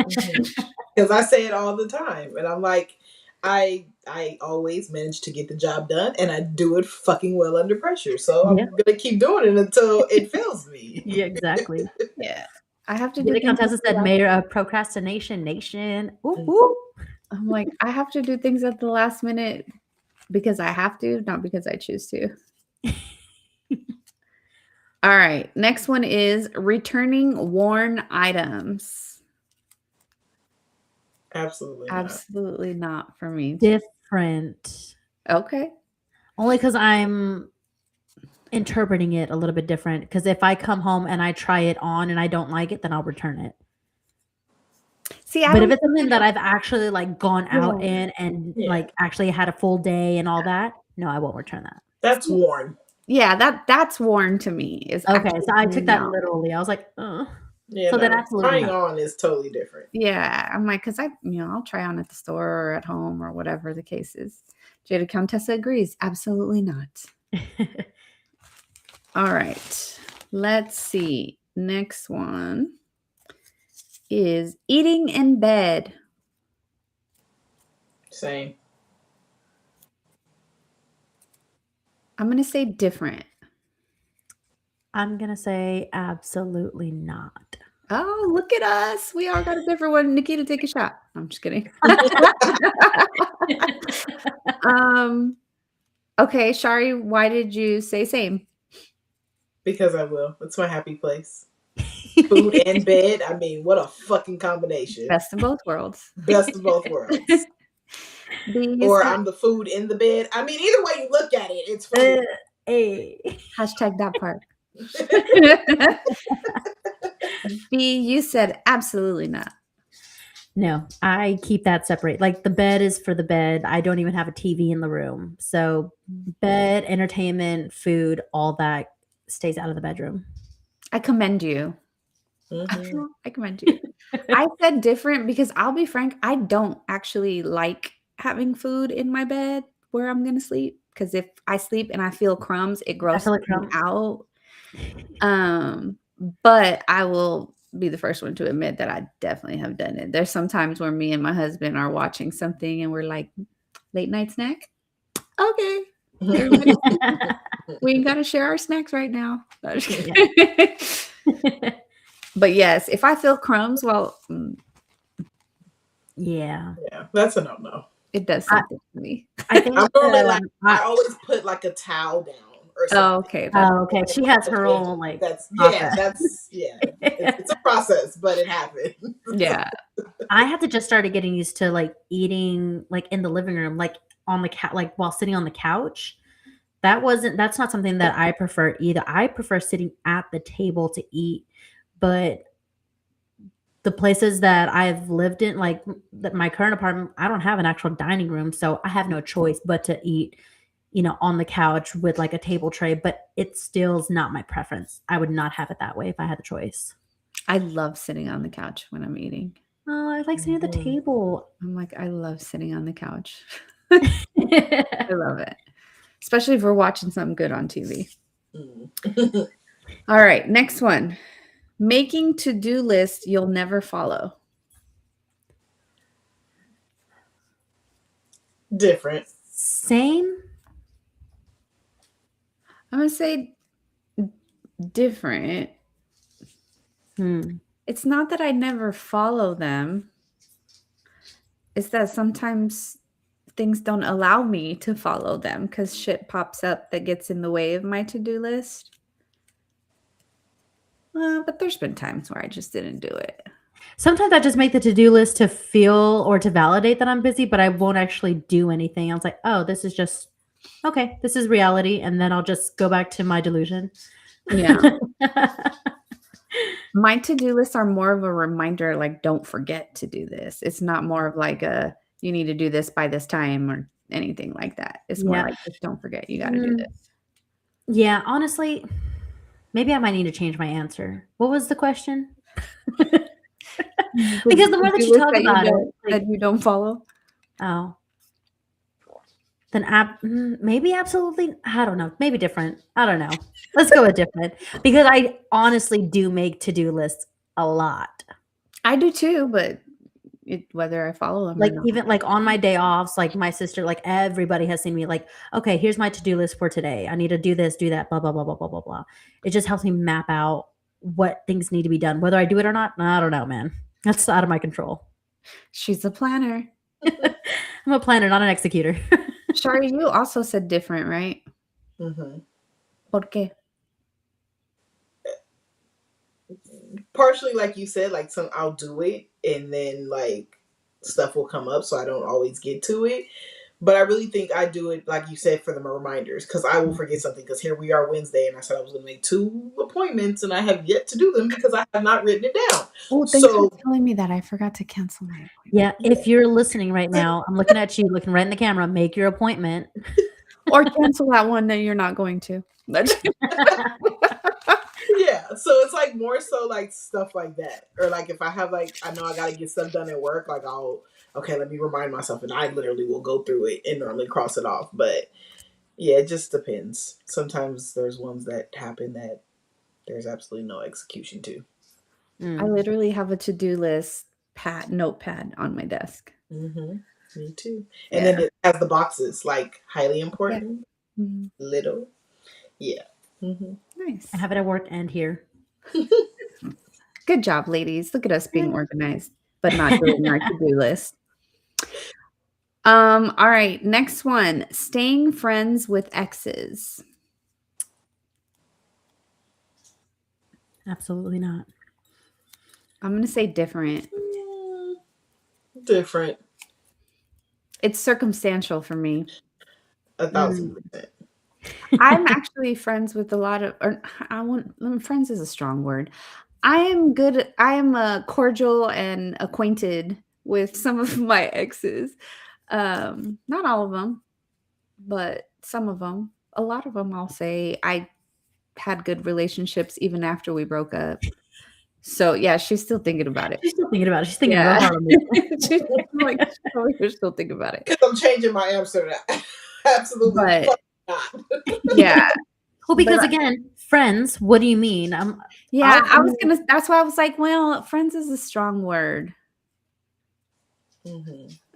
S2: Because I say it all the time. And I'm like, I always manage to get the job done, and I do it fucking well under pressure. So I'm going to keep doing it until it fills me.
S3: Yeah, exactly.
S1: Yeah. I have to
S3: do
S1: do
S3: things. Contessa said, Mayor of Procrastination Nation. Ooh, ooh.
S1: I'm like, I have to do things at the last minute because I have to, not because I choose to. All right. Next one is returning worn items.
S2: Absolutely
S1: not for me.
S3: Different.
S1: Okay.
S3: Only because I'm interpreting it a little bit different. Because if I come home and I try it on and I don't like it, then I'll return it. See, but if it's something that I've actually like gone out in and like actually had a full day and all that, no, I won't return that.
S2: That's worn.
S1: Yeah, that's worn to me. Is
S3: okay. So I took that literally. I was like,
S2: yeah. So then absolutely trying on is totally different.
S1: Yeah, I'm like, because I'll try on at the store or at home or whatever the case is. Jada Countessa agrees. Absolutely not. All right. Let's see. Next one is eating in bed.
S2: Same.
S1: I'm going to say different.
S3: I'm going to say absolutely not.
S1: Oh, look at us. We all got a different one. Nikita, take a shot. I'm just kidding. Okay, Shari, why did you say same?
S2: Because I will. It's my happy place. Food and bed. I mean, what a fucking combination.
S1: Best of both worlds.
S2: Best of both worlds. Or I'm the food in the bed. I mean, either way you look at it, it's food.
S1: Hashtag that part. B, you said absolutely not.
S3: No, I keep that separate. Like the bed is for the bed. I don't even have a TV in the room. So bed, entertainment, food, all that stays out of the bedroom.
S1: I commend you.
S2: Mhm.
S1: I commend you. I said different because I'll be frank, I don't actually like having food in my bed where I'm gonna sleep. Because if I sleep and I feel crumbs, it
S3: I
S1: grosses
S3: feel like
S1: me
S3: crumbs.
S1: out. Um, but I will be the first one to admit that I definitely have done it. There's some times where me and my husband are watching something and we're like, "Late night snack? Okay. Everybody, we ain't gotta share our snacks right now." No, I'm just kidding. But yes, if I feel crumbs, well,
S3: Yeah.
S2: Yeah, that's a no-no.
S1: it does
S3: I
S1: something to me.
S3: I think,
S2: I'm normally like, I
S3: I
S2: always put like a towel down or
S1: Oh,
S2: something.
S1: okay, that's
S3: oh, okay, she has her own, like,
S2: That's it's a process, but it happened.
S1: yeah.
S3: I had to just started getting used to, like, eating, like, in the living room, like, on the like, while sitting on the couch. That's not something that I prefer either. I prefer sitting at the table to eat, but the places that I've lived in, like, that my current apartment, I don't have an actual dining room, so I have no choice but to eat, on the couch with, like, a table tray, but it still is not my preference. I would not have it that way if I had the choice.
S1: I love sitting on the couch when I'm eating.
S3: Oh, I like sitting at the
S2: Mhm.
S3: table.
S1: I'm like, I love sitting on the couch. I love it. Especially if we're watching something good on TV.
S2: Mm.
S1: All right, next one. Making to-do lists you'll never follow.
S2: Different.
S3: Same?
S1: I'm gonna say different.
S3: Hmm.
S1: It's not that I never follow them. It's that sometimes things don't allow me to follow them because shit pops up that gets in the way of my to-do list. But there's been times where I just didn't do it.
S3: Sometimes I just make the to-do list to feel or to validate that I'm busy, but I won't actually do anything. I was like, "Oh, this is just okay, this is reality," and then I'll just go back to my delusion.
S1: Yeah. My to-do lists are more of a reminder, like, don't forget to do this. It's not more of like a, you need to do this by this time or anything like that. It's more
S3: Yeah.
S1: like, just don't forget, you gotta do
S3: Mm,
S1: this.
S3: yeah, honestly, maybe I might need to change my answer. What was the question? Because the more that
S1: To-do
S3: you
S1: list
S3: talk about it, like,
S1: that you don't follow?
S3: oh, then maybe absolutely, I don't know, maybe different. I don't know. Let's go with different because I honestly do make to-do lists a lot.
S1: I do too, but whether I follow them or
S3: Like,
S1: not.
S3: even, like, on my day offs, like, my sister, like, everybody has seen me, like, "Okay, here's my to-do list for today. I need to do this, do that, blah, blah, blah, blah, blah, blah, blah." It just helps me map out what things need to be done. Whether I do it or not, I don't know, man. That's out of my control.
S1: She's a planner.
S3: I'm a planner, not an executor.
S1: Shari, you also said different, right?
S2: Mhm.
S1: ¿Por qué?
S2: Partially, like you said, like I'll do it, and then like stuff will come up, so I don't always get to it. But I really think I do it, like you said, for the reminders, because I will forget something. Because here we are Wednesday, and I said I was going to make 2 appointments, and I have yet to do them because I have not written it down.
S1: Oh, thanks for
S2: So
S1: telling me that. I forgot to cancel my appointment.
S3: Yeah, if you're listening right now, I'm looking at you, looking right in the camera. Make your appointment.
S1: Or cancel that one that you're not going to.
S2: yeah, so it's like more so like stuff like that, or like if I have like I know I got to get stuff done at work, like I'll okay, let me remind myself, and I literally will go through it and normally cross it off. But yeah, it just depends. Sometimes there's ones that happen that there's absolutely no execution to.
S1: I literally have a to-do list notepad on my desk.
S2: Mm-hmm. Me too. And then it has the boxes like highly important,
S1: Mhm.
S2: little. Yeah. Mm-hmm.
S1: Nice.
S3: I have it at work and here.
S1: Good job, ladies. Look at us being organized, but not doing our to-do list. All right, next one. Staying friends with exes.
S3: Absolutely not.
S1: I'm gonna say different.
S2: Different.
S1: It's circumstantial for me.
S2: 1,000%.
S1: I'm actually friends with a lot of, or friends is a strong word. I am cordial and acquainted with some of my exes. Not all of them, but some of them. A lot of them, I'll say I had good relationships even after we broke up. So yeah, she's still thinking about it.
S3: She's still thinking about it. She's thinking real
S1: Yeah.
S3: hard on this.
S1: She's like, we're still thinking about it.
S2: Because I'm changing my answer to that. Absolutely
S1: But
S2: not.
S1: yeah.
S3: Well, because
S1: But-
S3: again, friends, what do you mean?
S1: Yeah,
S3: I'll-
S1: I was gonna. That's why I was like, well, friends is a strong word.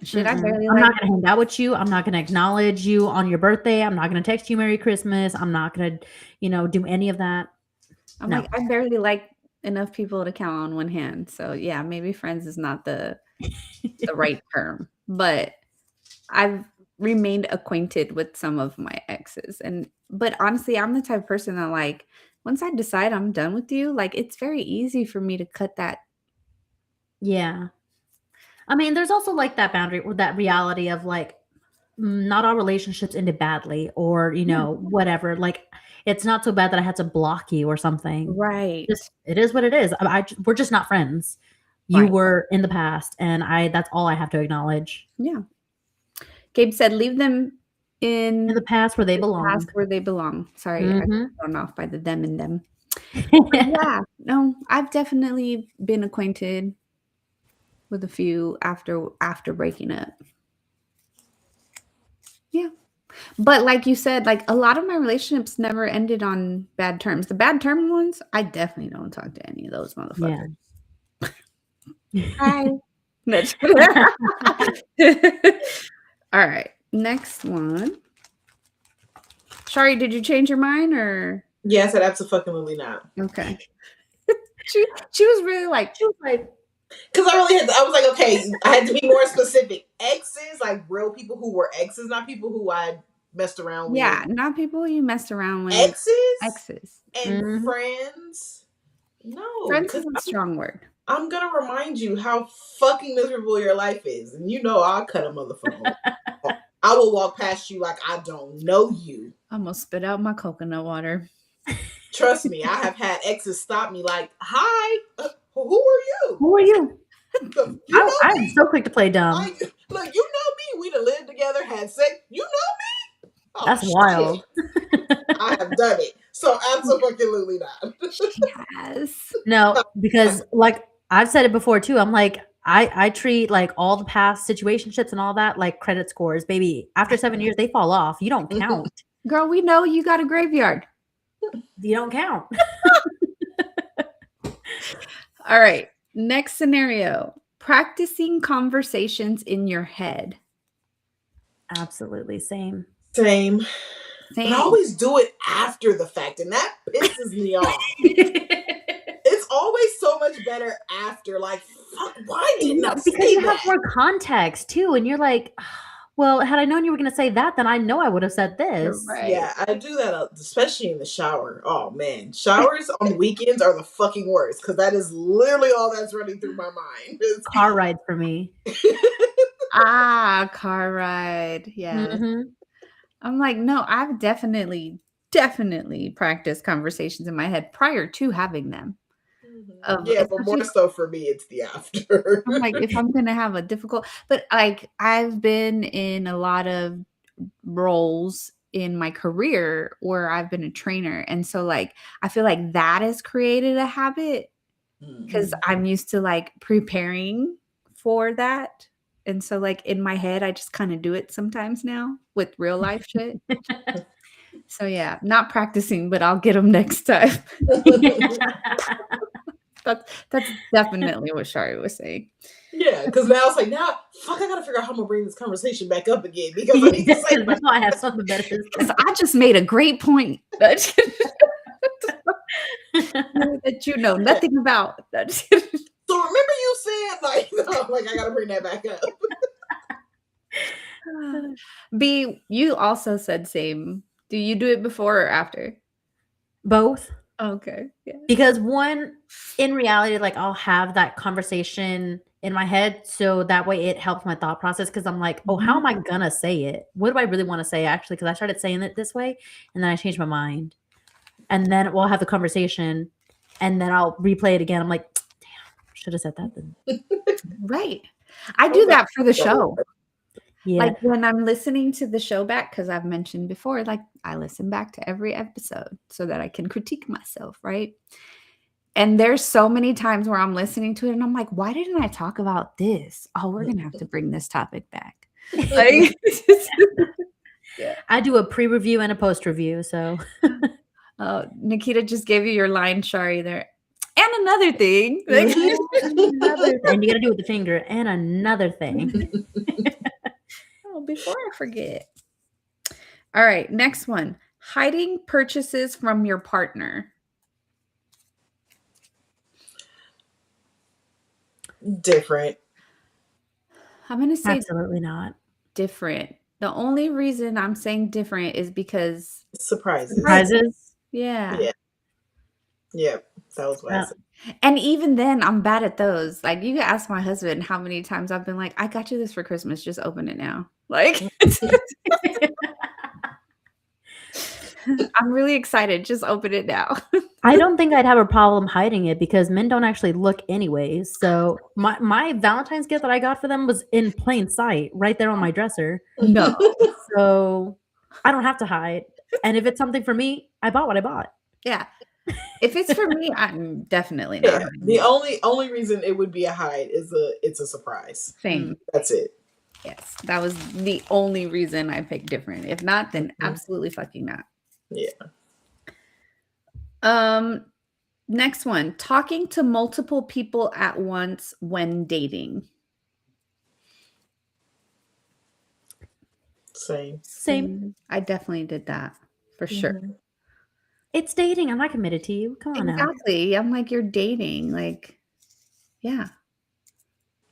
S1: Should I barely
S3: I'm
S1: like?
S3: not gonna hang out with you. I'm not gonna acknowledge you on your birthday. I'm not gonna text you Merry Christmas. I'm not gonna, do any of that.
S1: I'm
S3: no.
S1: like, I barely like enough people to count on one hand. So yeah, maybe friends is not the right term, but I've remained acquainted with some of my exes. But honestly, I'm the type of person that like once I decide I'm done with you, like it's very easy for me to cut that.
S3: Yeah. I mean, there's also like that boundary or that reality of like not all relationships ended badly or, whatever. Like it's not so bad that I had to block you or something.
S1: Right.
S3: It is what it is. We're just not friends. You
S1: Right.
S3: were in the past and that's all I have to acknowledge.
S1: Yeah. Gabe said, leave them
S3: In the past where they belong.
S1: past where they belong. Sorry, I got
S3: Mhm.
S1: thrown off by the them and them. Yeah, no, I've definitely been acquainted with a few after breaking up. Yeah. But like you said, like a lot of my relationships never ended on bad terms. The bad term ones, I definitely don't talk to any of those motherfuckers. Hi. That's- All right. Next one. Shari, did you change your mind or
S2: Yeah, I said absolutely not.
S1: okay? she was really like,
S3: She was like,
S2: Because I was like, okay, I had to be more specific. Exes, like real people who were exes, not people who I messed around with.
S1: yeah, not people you messed around with.
S2: Exes and
S3: Mhm.
S2: friends. No,
S1: Friends
S2: because
S1: is a strong word.
S2: I'm gonna remind you how fucking miserable your life is, and I'll cut a motherfucker. I will walk past you like I don't know you.
S1: I almost spit out my coconut water.
S2: Trust me, I have had exes stop me like, "Hi, who are you?
S3: who are you?
S2: You know
S3: I am so quick to play dumb.
S2: Look, you know me. We done lived together, had sex. You know me. Oh,
S3: That's
S2: shit.
S3: wild.
S2: I have done it. So absolutely not.
S1: Yes.
S3: No, because like I've said it before too. I'm like, I treat like all the past situationships and all that like credit scores, baby. After 7 years, they fall off. You don't count.
S1: Girl, we know you got a graveyard.
S3: You don't count.
S1: All right. Next scenario. Practicing conversations in your head.
S3: Absolutely same.
S2: Same.
S1: Same.
S2: But I always do it after the fact, and that pisses me off. It's always so much better after. Like, fuck, why didn't I say
S3: Because you
S2: that?
S3: have more context too, and you're like, well, had I known you were going to say that, then I know I would have said this.
S1: Right.
S2: Yeah, I do that, especially in the shower. Oh man, showers on weekends are the fucking worst because that is literally all that's running through my mind.
S3: Car rides for me.
S1: Car ride. Yeah.
S3: Mhm.
S1: I'm like, no, I've definitely practiced conversations in my head prior to having them.
S2: Yeah, but more so for me, it's the after.
S1: I'm like, if I'm gonna have a difficult, but like I've been in a lot of roles in my career where I've been a trainer, and so like I feel like that has created a habit because I'm used to like preparing for that. And so like in my head, I just kind of do it sometimes now with real life shit. So yeah, not practicing, but I'll get them next time. That's definitely what Shari was saying.
S2: Yeah, because now it's like, fuck, I gotta figure out how I'm gonna bring this conversation back up again because I need to say
S3: Now I have something better to say.
S1: Because I just made a great point that you know nothing about.
S2: So remember you said like I gotta bring that back up.
S1: B, you also said same. Do you do it before or after?
S3: Both.
S1: Okay. Yeah.
S3: Because one, in reality, like I'll have that conversation in my head, so that way it helps my thought process. Because I'm like, oh, how am I gonna say it? What do I really want to say actually? Because I started saying it this way, and then I changed my mind, and then we'll have the conversation, and then I'll replay it again. I'm like, damn, should have said that then.
S1: Right. I do that for the show.
S3: Yeah.
S1: Like when I'm listening to the show back, because I've mentioned before, like I listen back to every episode so that I can critique myself, right? And there's so many times where I'm listening to it and I'm like, why didn't I talk about this? Oh, we're gonna have to bring this topic back. Like, yeah.
S3: I do a pre-review and a post-review, so
S1: Nikita just gave you your line, Shari, there. And another thing.
S3: and you gotta do it with the finger. And another thing.
S1: Oh, before I forget. All right, next one. Hiding purchases from your partner.
S2: Different.
S1: I'm gonna say
S3: Absolutely not.
S1: different. The only reason I'm saying different is because
S2: Surprises.
S3: Surprises.
S1: yeah.
S2: Yeah, that was what I said.
S1: And even then, I'm bad at those. Like, you can ask my husband how many times I've been like, I got you this for Christmas. Just open it now. Like, I'm really excited. Just open it now.
S3: I don't think I'd have a problem hiding it because men don't actually look anyways. So my Valentine's gift that I got for them was in plain sight, right there on my dresser.
S1: No.
S3: So I don't have to hide. And if it's something for me, I bought what I bought.
S1: Yeah. If it's for me, I'm definitely
S2: Yeah,
S1: not.
S2: the only reason it would be a hide is it's a surprise.
S1: Same.
S2: That's it.
S1: Yes. That was the only reason I picked different. If not, then absolutely fucking not.
S2: Yeah.
S1: Next one. Talking to multiple people at once when dating.
S2: Same.
S1: I definitely did that for sure.
S3: It's dating. I'm not committed to you. Come on now.
S1: Exactly. I'm like, you're dating. Like, yeah.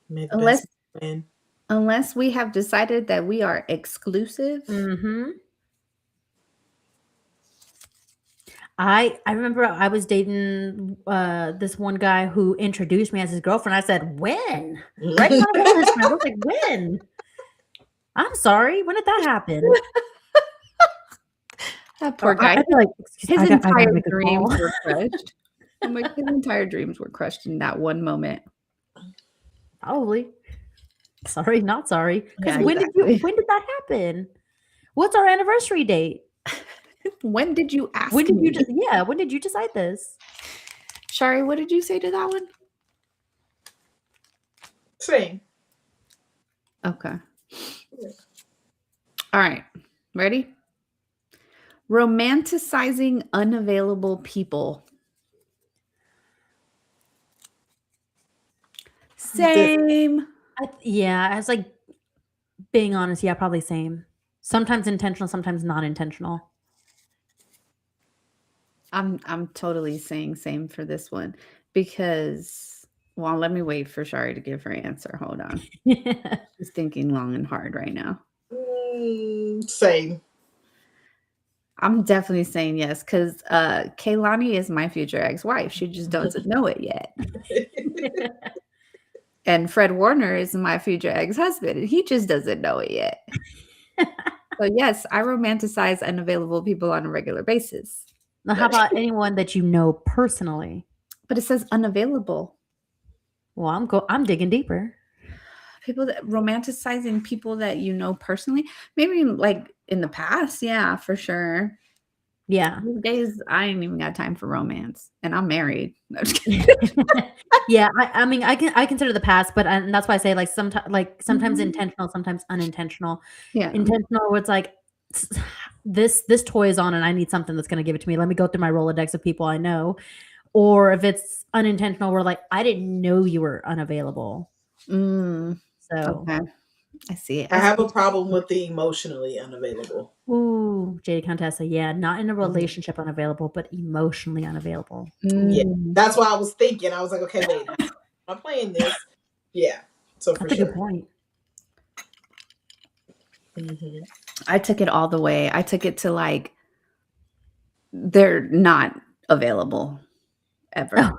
S2: Maybe
S1: Unless we have decided that we are exclusive.
S3: Mm-hmm. I remember I was dating this one guy who introduced me as his girlfriend. I said, when? Right now, I was like, when? I'm sorry. When did that happen?
S1: That poor guy.
S3: I feel like
S1: his entire dreams were crushed. I'm like, his entire dreams were crushed in that one moment.
S3: Probably. Sorry, not sorry. Because
S1: Yeah,
S3: when did that happen? What's our anniversary date?
S1: When did you ask?
S3: When did
S1: me?
S3: you just when did you decide this?
S1: Shari, what did you say to that one?
S2: Same.
S1: Okay. All right. Ready? Romanticizing unavailable people. Same.
S3: I was like, being honest, yeah, probably same. Sometimes intentional, sometimes not intentional.
S1: I'm totally saying same for this one because, well, let me wait for Shari to give her answer. Hold on. She's thinking long and hard right now.
S2: Same.
S1: I'm definitely saying yes because Kaylani is my future ex-wife. She just doesn't know it yet. And Fred Warner is my future ex-husband, and he just doesn't know it yet. So yes, I romanticize unavailable people on a regular basis.
S3: Now, how about anyone that you know personally?
S1: But it says unavailable.
S3: Well, I'm digging deeper.
S1: People that romanticizing people that you know personally, maybe like in the past, yeah, for sure.
S3: Yeah.
S1: These days, I ain't even got time for romance, and I'm married. No, just kidding.
S3: Yeah, I mean, I consider the past, but and that's why I say like sometimes intentional, sometimes unintentional.
S1: Yeah,
S3: intentional where it's like this toy is on and I need something that's going to give it to me. Let me go through my Rolodex of people I know. Or if it's unintentional, where like I didn't know you were unavailable. So
S1: okay. I see it.
S2: I have a problem with the emotionally unavailable.
S3: Ooh, Jade Contessa. Yeah, not in a relationship unavailable, but emotionally unavailable.
S2: Yeah, that's why I was thinking. I was like, okay, wait, I'm playing this. Yeah, so
S3: that's a good point.
S1: I took it all the way. I took it to like they're not available ever.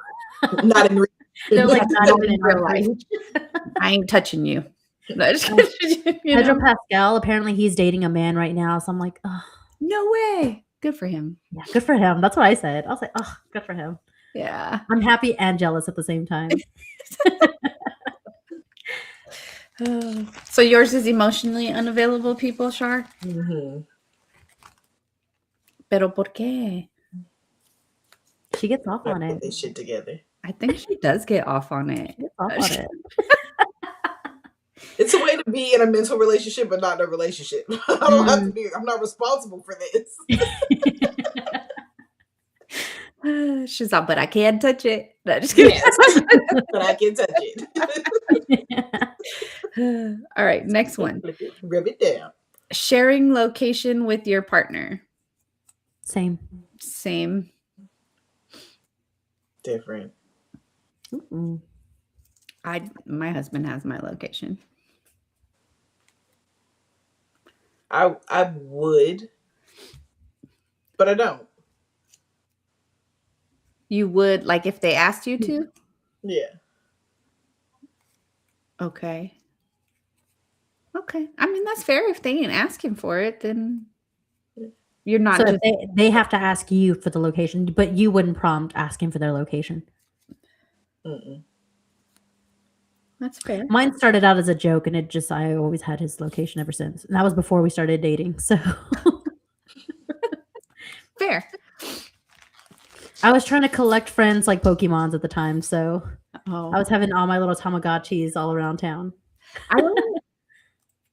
S2: Not in
S3: they're like not even in real life.
S1: I ain't touching you.
S3: Pedro Pascal, apparently he's dating a man right now. So I'm like, oh,
S1: no way. Good for him.
S3: Yeah, good for him. That's what I said. I was like, oh, good for him.
S1: Yeah.
S3: I'm happy and jealous at the same time.
S1: So yours is emotionally unavailable people, Shar?
S2: Mm-hmm.
S1: Pero por qué?
S3: She gets off on
S2: Get
S3: it.
S2: this shit together.
S1: I think she does get off on it.
S3: She gets off on it.
S2: It's a way to be in a mental relationship, but not in a relationship. I don't have to be. I'm not responsible for this.
S1: She's like, but I can't touch it. No, just kidding.
S2: Yes, but I can touch it.
S1: All right, next one.
S2: Rub it down.
S1: Sharing location with your partner.
S3: Same.
S2: Different.
S3: Ooh.
S1: My husband has my location.
S2: I would, but I don't.
S1: You would, like, if they asked you to?
S2: Yeah.
S1: Okay. I mean, that's fair. If they ain't asking for it, then you're not.
S3: So
S1: just,
S3: if they have to ask you for the location, but you wouldn't prompt asking for their location.
S2: Mm-mm.
S1: That's fair.
S3: Mine started out as a joke, and I always had his location ever since. And that was before we started dating. So
S1: Fair.
S3: I was trying to collect friends like Pokemons at the time. So
S1: Oh,
S3: I was having all my little Tamagotchis all around town.
S1: I don't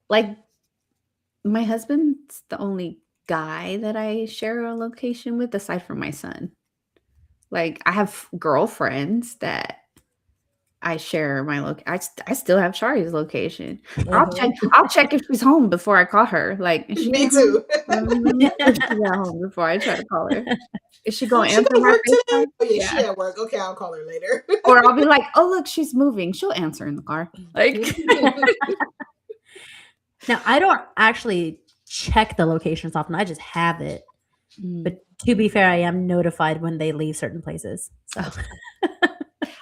S1: like. My husband's the only guy that I share a location with, aside from my son. Like, I have girlfriends that I share my I still have Shari's location. I'll check if she's home before I call her. Like, is she
S2: Me
S1: at
S2: too.
S1: home? She's at home before I try to call her. Is she going to
S2: She
S1: answer
S2: at
S1: my
S2: work today?
S1: FaceTime?
S2: Oh yeah, she at work. Okay, I'll call her later.
S1: Or I'll be like, oh, look, she's moving. She'll answer in the car. Like,
S3: Now, I don't actually check the locations often. I just have it. But to be fair, I am notified when they leave certain places. So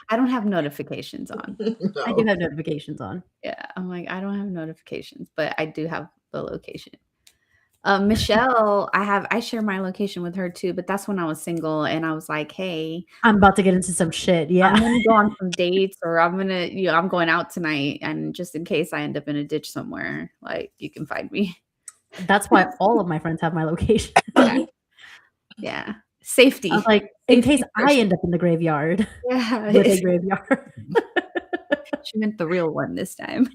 S1: I don't have notifications on.
S2: No.
S3: I do have notifications on.
S1: Yeah, I'm like, I don't have notifications, but I do have the location. Michelle, I share my location with her too, but that's when I was single and I was like, hey,
S3: I'm about to get into some shit.
S1: I'm
S3: Yeah.
S1: gonna go on some dates, or I'm going out tonight, and just in case I end up in a ditch somewhere, like, you can find me.
S3: That's why all of my friends have my location.
S1: Yeah. Safety.
S3: I was like, in case I end up in the graveyard
S1: Yeah.
S3: with a graveyard.
S1: She meant the real one this time.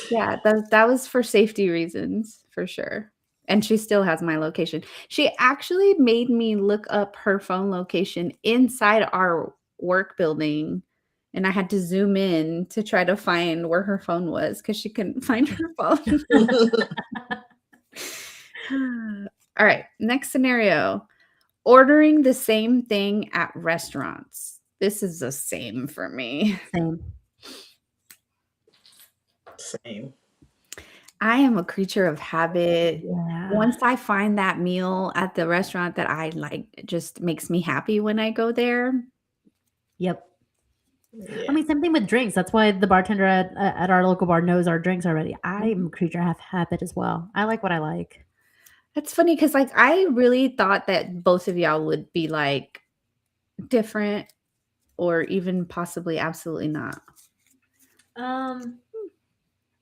S1: Yeah, that was for safety reasons, for sure. And she still has my location. She actually made me look up her phone location inside our work building, and I had to zoom in to try to find where her phone was because she couldn't find her phone. All right, next scenario. Ordering the same thing at restaurants. This is the same for me.
S2: Same.
S1: I am a creature of habit.
S3: Yeah.
S1: Once I find that meal at the restaurant that I like, it just makes me happy when I go there.
S3: Yep.
S2: Yeah.
S3: I mean, same thing with drinks. That's why the bartender at our local bar knows our drinks already. I'm a creature of habit as well. I like what I like.
S1: That's funny because, like, I really thought that both of y'all would be like different, or even possibly absolutely not.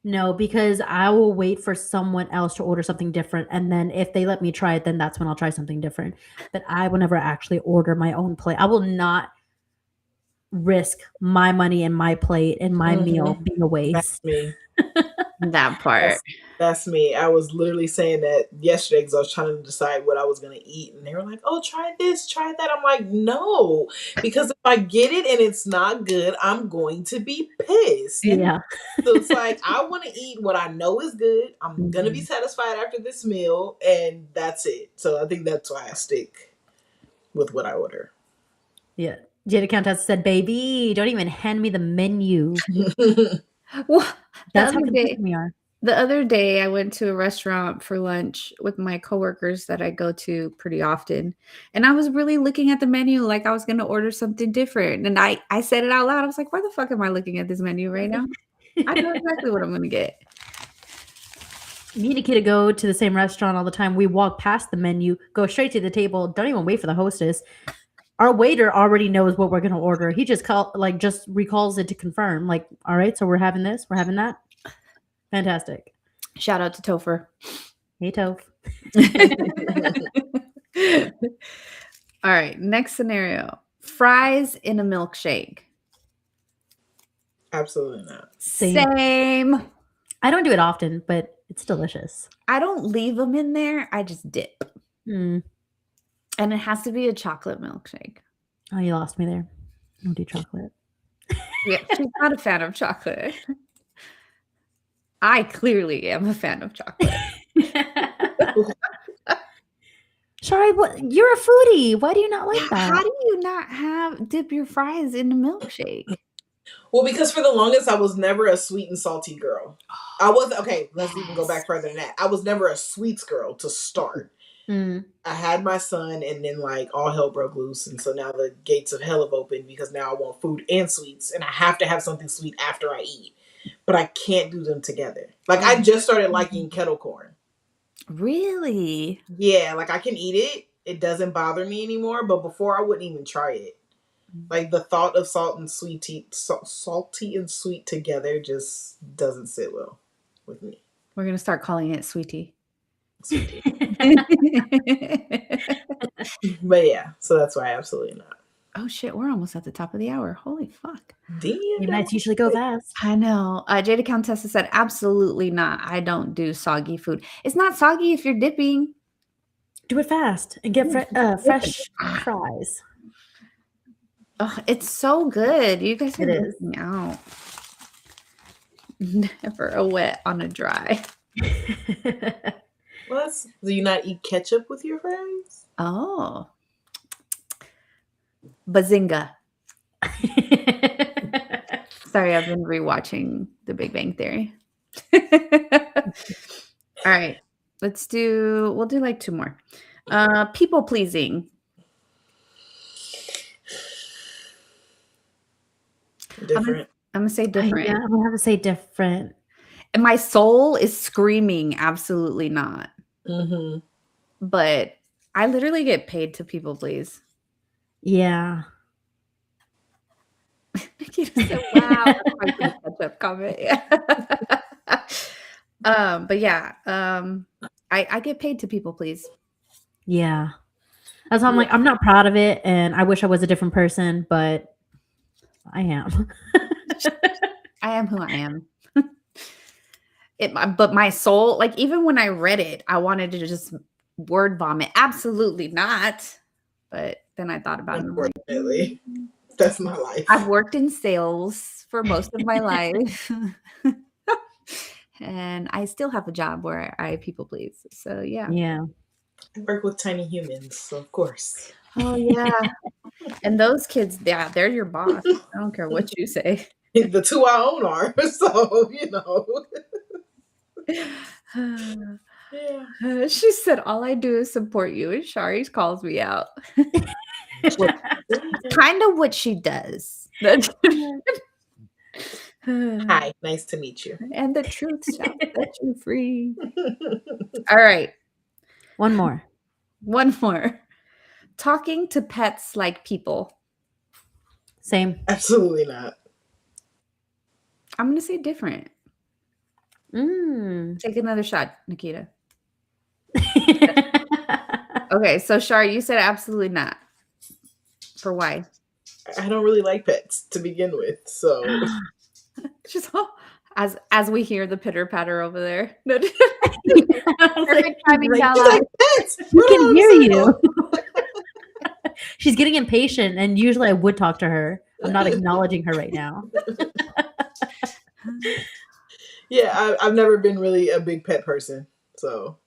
S3: No, because I will wait for someone else to order something different, and then if they let me try it, then that's when I'll try something different. But I will never actually order my own plate. I will not risk my money and my plate and my meal being a waste.
S2: That's me.
S1: That part.
S2: That's me. I was literally saying that yesterday because I was trying to decide what I was going to eat. And they were like, oh, try this, try that. I'm like, no. Because if I get it and it's not good, I'm going to be pissed.
S3: Yeah.
S2: So it's like, I want to eat what I know is good. I'm going to be satisfied after this meal. And that's it. So I think that's why I stick with what I order.
S3: Yeah. Jada Countess said, baby, don't even hand me the menu.
S1: Well,
S3: That's how confused we are.
S1: The other day, I went to a restaurant for lunch with my coworkers that I go to pretty often. And I was really looking at the menu like I was going to order something different. And I said it out loud. I was like, why the fuck am I looking at this menu right now? I know exactly what I'm going to get.
S3: Me and Nikita go to the same restaurant all the time. We walk past the menu, go straight to the table, don't even wait for the hostess. Our waiter already knows what we're going to order. He just recalls it to confirm. Like, all right, so we're having this, we're having that. Fantastic.
S1: Shout out to Topher.
S3: Hey, Toph.
S1: All right. Next scenario. Fries in a milkshake.
S2: Absolutely not.
S1: Same.
S3: I don't do it often, but it's delicious.
S1: I don't leave them in there. I just dip.
S3: Mm.
S1: And it has to be a chocolate milkshake.
S3: Oh, you lost me there. I don't do chocolate.
S1: Yeah, she's not a fan of chocolate. I clearly am a fan of chocolate.
S3: Sorry, what? You're a foodie. Why do you not like that?
S1: How do you not dip your fries in a milkshake?
S2: Well, because for the longest, I was never a sweet and salty girl. I was, okay, let's even go back further than that. I was never a sweets girl to start.
S3: Mm.
S2: I had my son, and then like all hell broke loose, and so now the gates of hell have opened because now I want food and sweets, and I have to have something sweet after I eat, but I can't do them together. Like I just started liking kettle corn.
S1: Really?
S2: Yeah, like I can eat it. It doesn't bother me anymore, but before I wouldn't even try it. Like the thought of salty and sweet together just doesn't sit well with me.
S1: We're gonna start calling it sweetie.
S2: But yeah, so that's why absolutely not.
S1: Oh shit, we're almost at the top of the hour. Holy fuck.
S2: Damn.
S3: Your nights usually go fast.
S1: I know. Jada Countessa said, absolutely not. I don't do soggy food. It's not soggy if you're dipping.
S3: Do it fast and get fresh fries.
S1: Oh, it's so good. You guys are
S3: It is.
S1: missing out. Never a wet on a dry.
S2: Do you not eat ketchup with your fries?
S1: Oh. Bazinga. Sorry, I've been rewatching The Big Bang Theory. All right. We'll do like two more. People pleasing.
S2: Different.
S1: I'm gonna say different.
S3: Yeah, I'm gonna have to say different.
S1: And my soul is screaming absolutely not.
S2: Mm-hmm.
S1: But I literally get paid to people please.
S3: Yeah.
S1: Nikita said, wow, that's my catch-up comment. But yeah, I get paid to people please.
S3: Yeah. That's why I'm like, I'm not proud of it, and I wish I was a different person, but I am.
S1: I am who I am. But my soul, like even when I read it, I wanted to just word vomit. Absolutely not. But then I thought about it.
S2: Unfortunately, that's my life.
S1: I've worked in sales for most of my life. And I still have a job where I people please. So yeah.
S3: Yeah.
S2: I work with tiny humans, so of course.
S1: Oh yeah. And those kids, yeah, they're your boss. I don't care what you say.
S2: The two I own are, so you know.
S1: Yeah. She said, all I do is support you, and Shari calls me out. Kind of what she does.
S2: Hi, nice to meet you.
S1: And the truth shall set you free. All right.
S3: One more.
S1: Talking to pets like people.
S3: Same.
S2: Absolutely not.
S1: I'm going to say different. Take another shot, Nikita. Okay, so Shari, you said absolutely not. For why?
S2: I don't really like pets to begin with, so
S1: Just as we hear the pitter patter over there.
S2: Perfect timing, Bella. Pets.
S3: We can hear you. She's getting impatient, and usually I would talk to her. I'm not acknowledging her right now.
S2: Yeah, I've never been really a big pet person, so.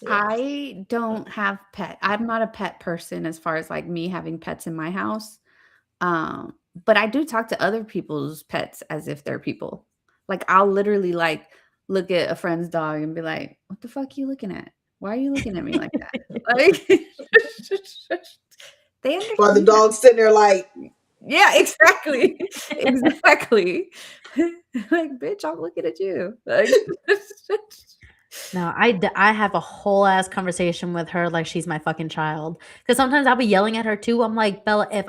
S1: Yeah. I don't have pet. I'm not a pet person as far as like me having pets in my house. But I do talk to other people's pets as if they're people. Like I'll literally like look at a friend's dog and be like, "What the fuck are you looking at? Why are you looking at me like that?" Like, they understand.
S2: While the dog's sitting there like,
S1: yeah, exactly, exactly. Like, bitch, I'm looking at you. Like,
S3: no, I have a whole ass conversation with her like she's my fucking child. Because sometimes I'll be yelling at her too. I'm like, Bella, if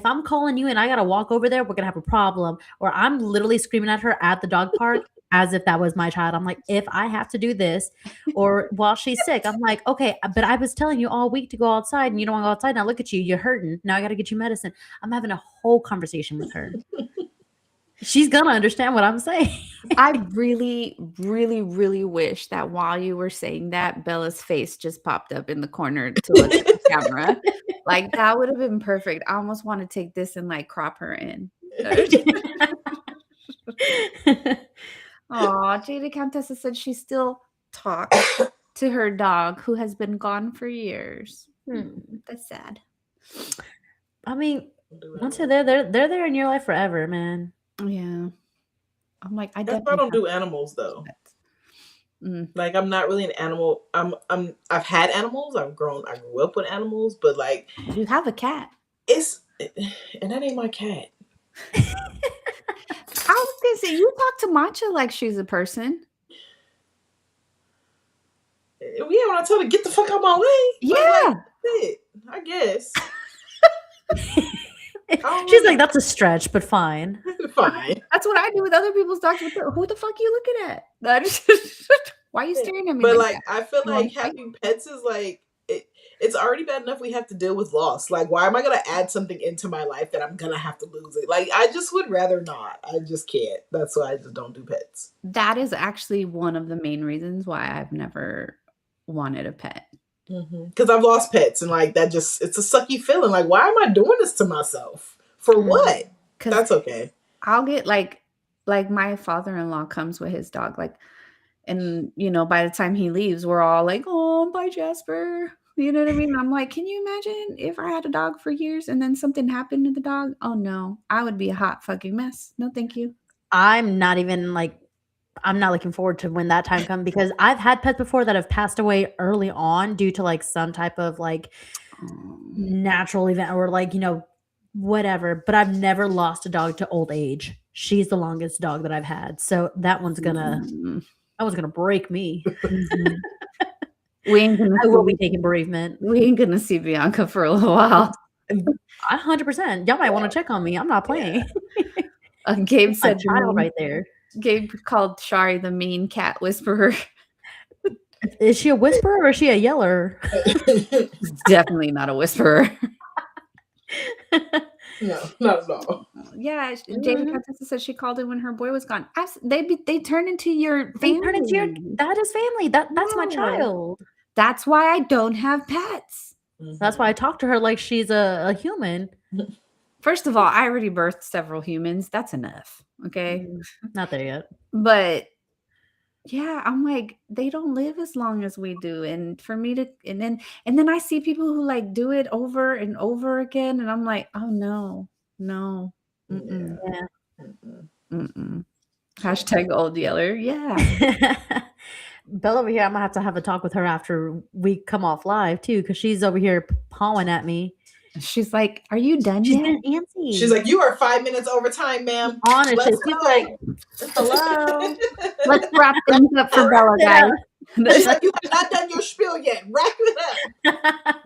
S3: I'm calling you and I gotta walk over there, we're gonna have a problem. Or I'm literally screaming at her at the dog park. as if that was my child. I'm like, if I have to do this or while she's sick, I'm like, okay, but I was telling you all week to go outside and you don't want to go outside. Now look at you, you're hurting. Now I got to get you medicine. I'm having a whole conversation with her. She's going to understand what I'm saying.
S1: I really, really, really wish that while you were saying that, Bella's face just popped up in the corner to look at the camera. Like, that would have been perfect. I almost want to take this and like crop her in. Aw, Jada Countessa said she still talks to her dog who has been gone for years. That's sad.
S3: I mean, once you're there, they're there in your life forever, man.
S1: Yeah. I'm like, I
S2: That's why I don't do animals though. Like, I'm not really an animal. I've had animals. I grew up with animals, but like,
S1: you have a cat.
S2: And that ain't my cat.
S1: I was gonna say, you talk to Matcha like she's a person.
S2: Yeah, when I tell her get the fuck out my way.
S1: Yeah,
S2: like, I guess.
S3: She's like, that's a stretch, but fine.
S2: Fine.
S1: That's what I do with other people's dogs. Who the fuck are you looking at? Why are you staring at me?
S2: But like I feel like having pets is like it's already bad enough we have to deal with loss. Like, why am I gonna add something into my life that I'm gonna have to lose it? Like, I just would rather not. I just can't. That's why I just don't do pets.
S1: That is actually one of the main reasons why I've never wanted a pet.
S2: Because I've lost pets, and like that it's a sucky feeling. Like, why am I doing this to myself? For what? That's okay.
S1: I'll get like my father-in-law comes with his dog, like, and you know, by the time he leaves, we're all like, oh, bye, Jasper. You know what I mean? I'm like, can you imagine if I had a dog for years and then something happened to the dog? Oh no, I would be a hot fucking mess. No, thank you.
S3: I'm not looking forward to when that time comes, because I've had pets before that have passed away early on due to like some type of like natural event or like, you know, whatever. But I've never lost a dog to old age. She's the longest dog that I've had. So that one's gonna break me. I will be taking bereavement.
S1: We ain't gonna see Bianca for a little while.
S3: 100%. Y'all might want to check on me. I'm not playing.
S1: Gabe said
S3: child right there.
S1: Gabe called Shari the mean cat whisperer.
S3: Is she a whisperer or is she a yeller?
S1: Definitely not a whisperer.
S2: No, not at all.
S1: Yeah, Jada Countessa said she called it when her boy was gone. They turn into your family.
S3: That is family. That's my child.
S1: That's why I don't have pets.
S3: That's why I talk to her like she's a human.
S1: First of all, I already birthed several humans. That's enough. Okay.
S3: Not there yet.
S1: But yeah, I'm like, they don't live as long as we do. And for me to and then I see people who like do it over and over again. And I'm like, oh no. Mm-mm.
S3: Yeah.
S1: Mm-mm. Hashtag old yeller. Yeah.
S3: Belle over here, I'm gonna have a talk with her after we come off live too, because she's over here pawing at me.
S1: She's like, "Are you done yet?"
S3: Antsy.
S2: She's like, "You are 5 minutes over time, ma'am."
S3: Honestly, she's like, "Hello,
S1: let's wrap things up for Bella, guys."
S2: She's like, "You have not done your spiel yet. Wrap it up."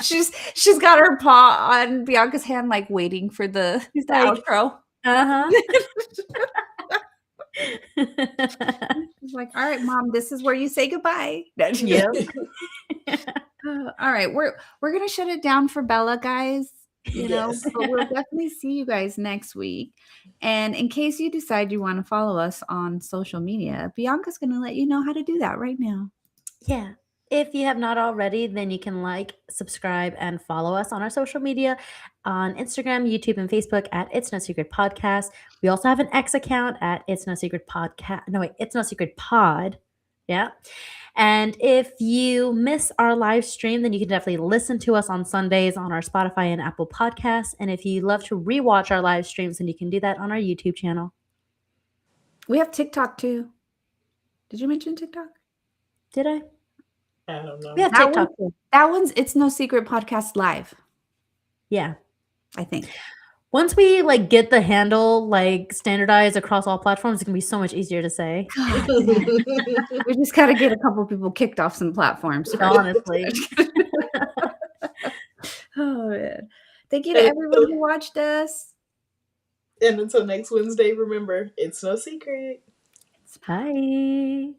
S1: She's got her paw on Bianca's hand, like waiting for the outro. She's like, "All right, Mom, this is where you say goodbye."
S3: Yep.
S1: All right, we're gonna shut it down for Bella, guys. You know, but we'll definitely see you guys next week. And in case you decide you want to follow us on social media, Bianca's gonna let you know how to do that right now.
S3: Yeah. If you have not already, then you can like, subscribe, and follow us on our social media on Instagram, YouTube, and Facebook at It's No Secret Podcast. We also have an X account at It's No Secret Podcast. No, wait, It's No Secret Pod. Yeah. And if you miss our live stream, then you can definitely listen to us on Sundays on our Spotify and Apple Podcasts. And if you love to rewatch our live streams, then you can do that on our YouTube channel.
S1: We have TikTok too. Did you mention TikTok?
S3: Did I?
S2: I don't know.
S3: We have TikTok too.
S1: That one's It's No Secret Podcast Live.
S3: Yeah.
S1: I think.
S3: Once we like get the handle like standardized across all platforms, it can be so much easier to say.
S1: We just got to get a couple people kicked off some platforms.
S3: Honestly.
S1: Oh man. Thank you to everyone who watched us.
S2: And until next Wednesday, remember, it's no secret.
S3: Bye.